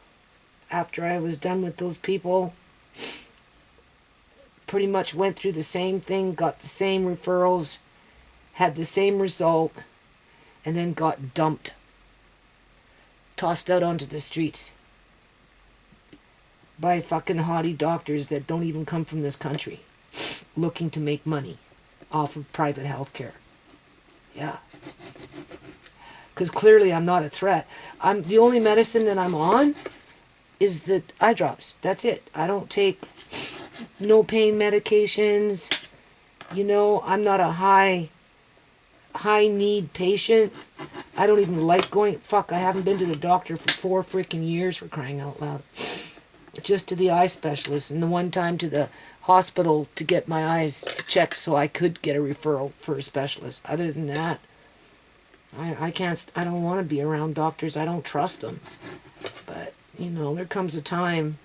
After I was done with those people, pretty much went through the same thing, got the same referrals, had the same result, and then got dumped. Tossed out onto the streets by fucking haughty doctors that don't even come from this country, looking to make money off of private health care. Yeah. Because clearly I'm not a threat. The only medicine that I'm on is the eye drops. That's it. I don't take no pain medications. You know, I'm not a high need patient. I don't even like going. Fuck, I haven't been to the doctor for 4 freaking years, for crying out loud. Just to the eye specialist, and the one time to the hospital to get my eyes checked so I could get a referral for a specialist. Other than that, I can't, I don't want to be around doctors. I don't trust them. But, you know, there comes a time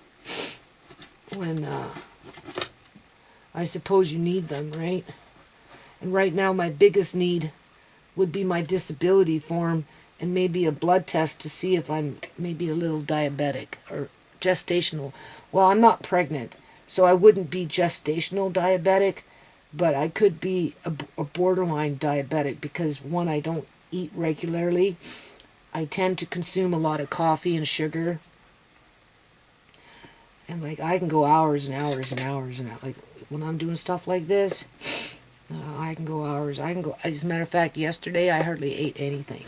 when I suppose you need them, right? And right now my biggest need would be my disability form and maybe a blood test to see if I'm maybe a little diabetic or gestational. Well, I'm not pregnant, so I wouldn't be gestational diabetic, but I could be a borderline diabetic because, one, I don't eat regularly. I tend to consume a lot of coffee and sugar. And, like, I can go hours and hours and hours and hours. Like, when I'm doing stuff like this, I can go hours. As a matter of fact, yesterday I hardly ate anything.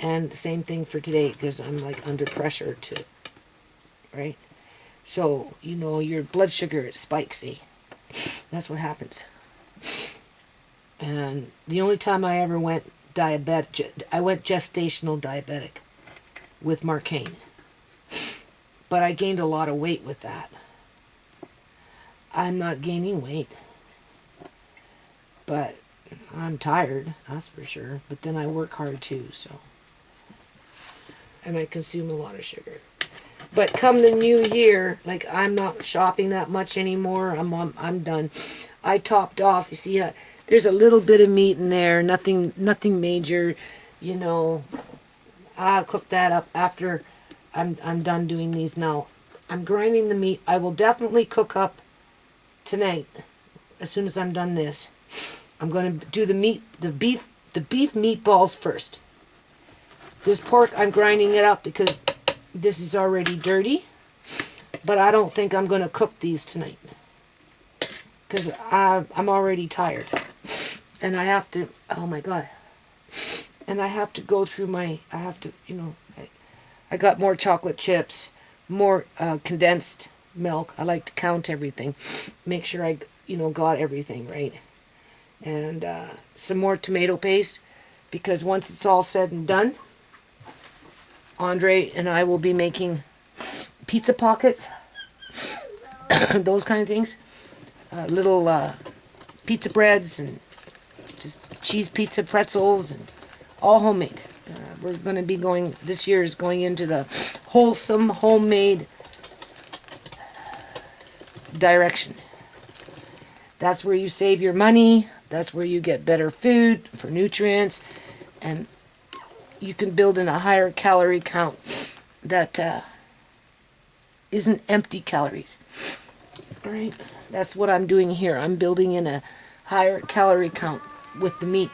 And the same thing for today, because I'm, like, under pressure to, right? So, you know, your blood sugar spikes, see? That's what happens. And the only time I ever went diabetic, I went gestational diabetic with Marcaine. But I gained a lot of weight with that. I'm not gaining weight. But I'm tired, that's for sure. But then I work hard too, so. And I consume a lot of sugar. But come the new year, like I'm not shopping that much anymore. I'm done. I topped off. You see, there's a little bit of meat in there. Nothing major. You know, I'll cook that up after I'm done doing these now. I'm grinding the meat. I will definitely cook up tonight as soon as I'm done this. I'm going to do the beef meatballs first. This pork, I'm grinding it up because this is already dirty, but I don't think I'm going to cook these tonight because I'm already tired, and I have to, oh my God, and I have to go through I got more chocolate chips, more condensed milk. I like to count everything, make sure I, got everything right, and some more tomato paste, because once it's all said and done, Andre and I will be making pizza pockets, those kind of things, little pizza breads and just cheese pizza pretzels, and all homemade. We're going to be this year is going into the wholesome homemade direction. That's where you save your money. That's where you get better food for nutrients, and you can build in a higher calorie count that isn't empty calories. All right, that's what I'm doing here. I'm building in a higher calorie count with the meat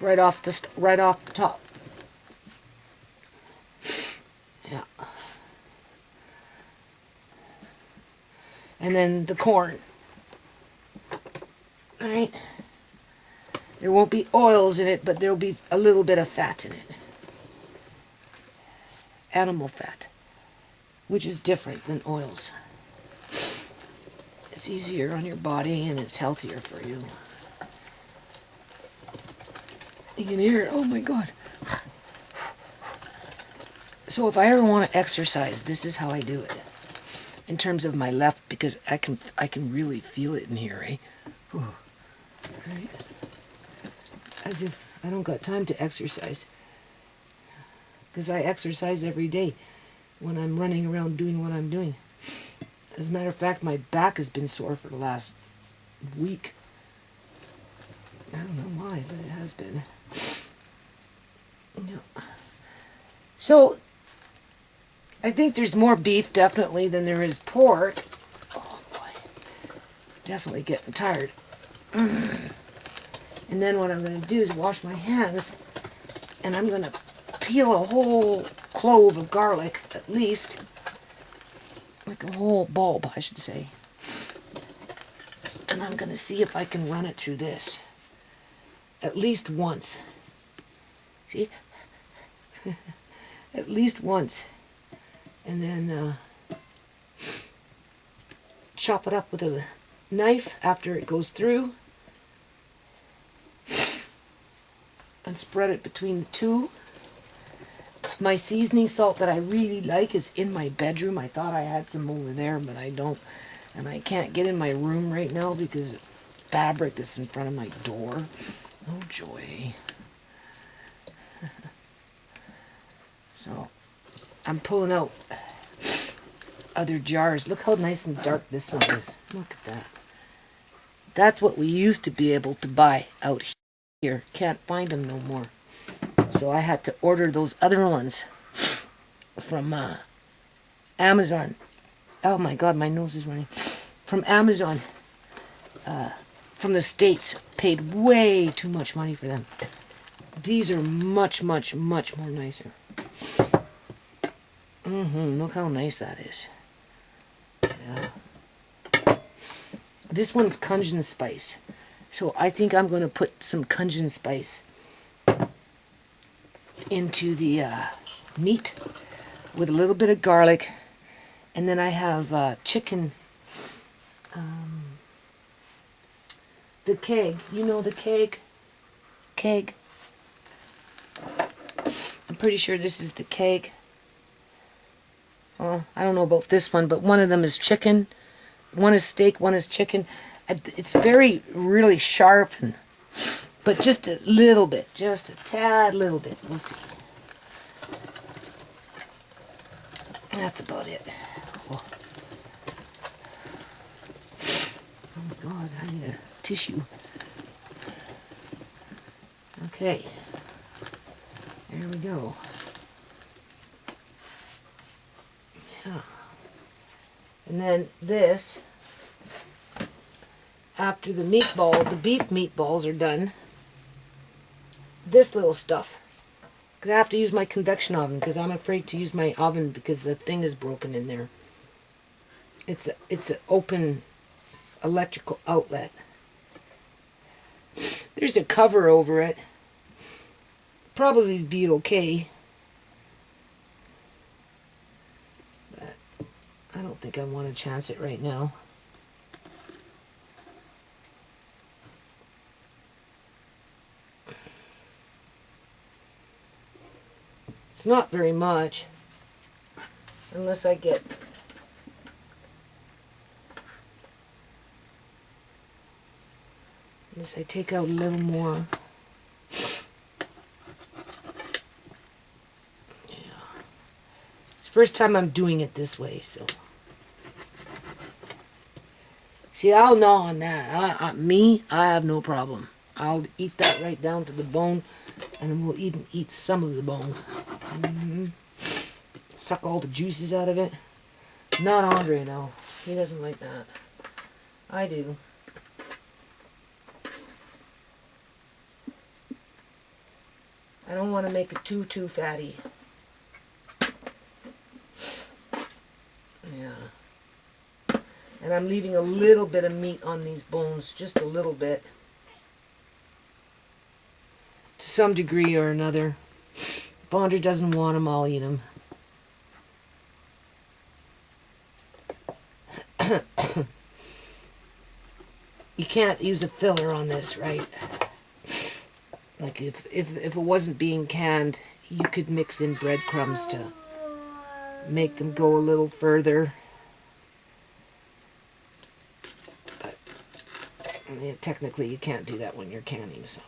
right off the top. Yeah. And then the corn. All right. There won't be oils in it, but there'll be a little bit of fat in it. Animal fat, which is different than oils. It's easier on your body and it's healthier for you. You can hear it. Oh my God. So if I ever want to exercise, this is how I do it. In terms of my left, because I can really feel it in here, right? Ooh. Right? As if I don't got time to exercise. Because I exercise every day when I'm running around doing what I'm doing. As a matter of fact, my back has been sore for the last week. I don't know why, but it has been. No. So, I think there's more beef, definitely, than there is pork. Oh, boy. Definitely getting tired. And then what I'm going to do is wash my hands, and I'm going to peel a whole clove of garlic, at least. Like a whole bulb, I should say. And I'm going to see if I can run it through this. At least once. See? At least once. And then chop it up with a knife after it goes through. And spread it between the two. My seasoning salt that I really like is in my bedroom. I thought I had some over there, but I don't. And I can't get in my room right now because of fabric that's in front of my door. Oh, joy. So, I'm pulling out other jars. Look how nice and dark this one is. Look at that. That's what we used to be able to buy out here. Can't find them no more. So I had to order those other ones from Amazon. Oh my God, my nose is running. From Amazon. From the States. Paid way too much money for them. These are much, much, much more nicer. Look how nice that is. Yeah. This one's Cajun spice. So I think I'm going to put some Cajun spice into the meat with a little bit of garlic. And then I have chicken, the keg. You know the keg? Keg. I'm pretty sure this is the keg. Well, I don't know about this one, but one of them is chicken. One is steak, one is chicken. It's very, really sharp, but just a little bit. Just a tad little bit. We'll see. That's about it. Oh my God, I need a tissue. Okay, there we go. Yeah. And then this, after the beef meatballs are done, this little stuff. Because I have to use my convection oven because I'm afraid to use my oven because the thing is broken in there. It's an open electrical outlet. There's a cover over it. Probably be okay. But I don't think I want to chance it right now. It's not very much. Unless I take out a little more. Yeah. It's the first time I'm doing it this way, so. See, I'll gnaw on that. I have no problem. I'll eat that right down to the bone, and we'll even eat some of the bone. Suck all the juices out of it. Not Andre, though. He doesn't like that. I do. I don't want to make it too fatty. Yeah. And I'm leaving a little bit of meat on these bones, just a little bit. To some degree or another. If Andre doesn't want them, I'll eat them. You can't use a filler on this, right? Like if it wasn't being canned, you could mix in breadcrumbs to make them go a little further. But I mean, technically you can't do that when you're canning, so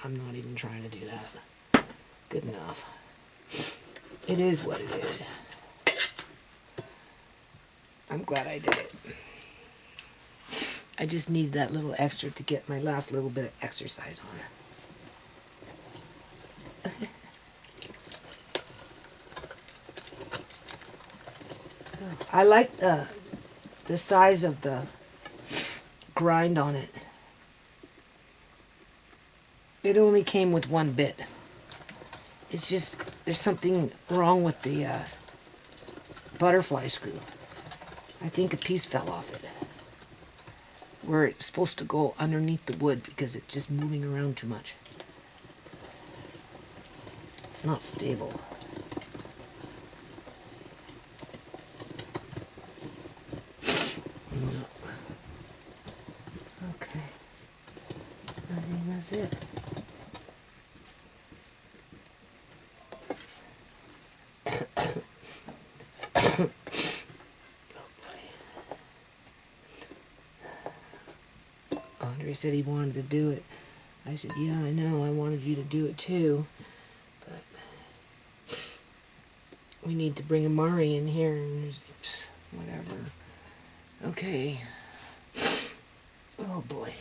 I'm not even trying to do that. Good enough. It is what it is. I'm glad I did it. I just need that little extra to get my last little bit of exercise on. I like the size of the grind on it. It only came with one bit. It's just, there's something wrong with the butterfly screw. I think a piece fell off it. Where it's supposed to go underneath the wood because it's just moving around too much. It's not stable. Okay. I think that's it. Andre said he wanted to do it. I said, yeah, I know, I wanted you to do it too. But we need to bring Amari in here and there's whatever. Okay. Oh boy.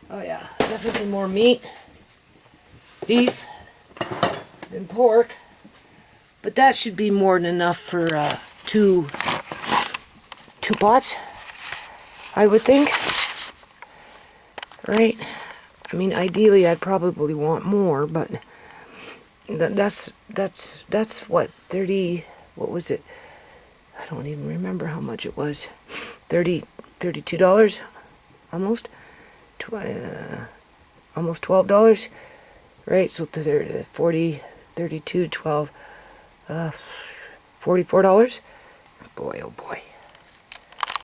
Oh yeah, definitely more meat. Beef than pork. But that should be more than enough for two pots, I would think. Right? I mean, ideally I'd probably want more, but that's what, 30, what was it? I don't even remember how much it was. $32 almost. Almost $12, right? So 40, 32, 12, $44. Boy, oh boy.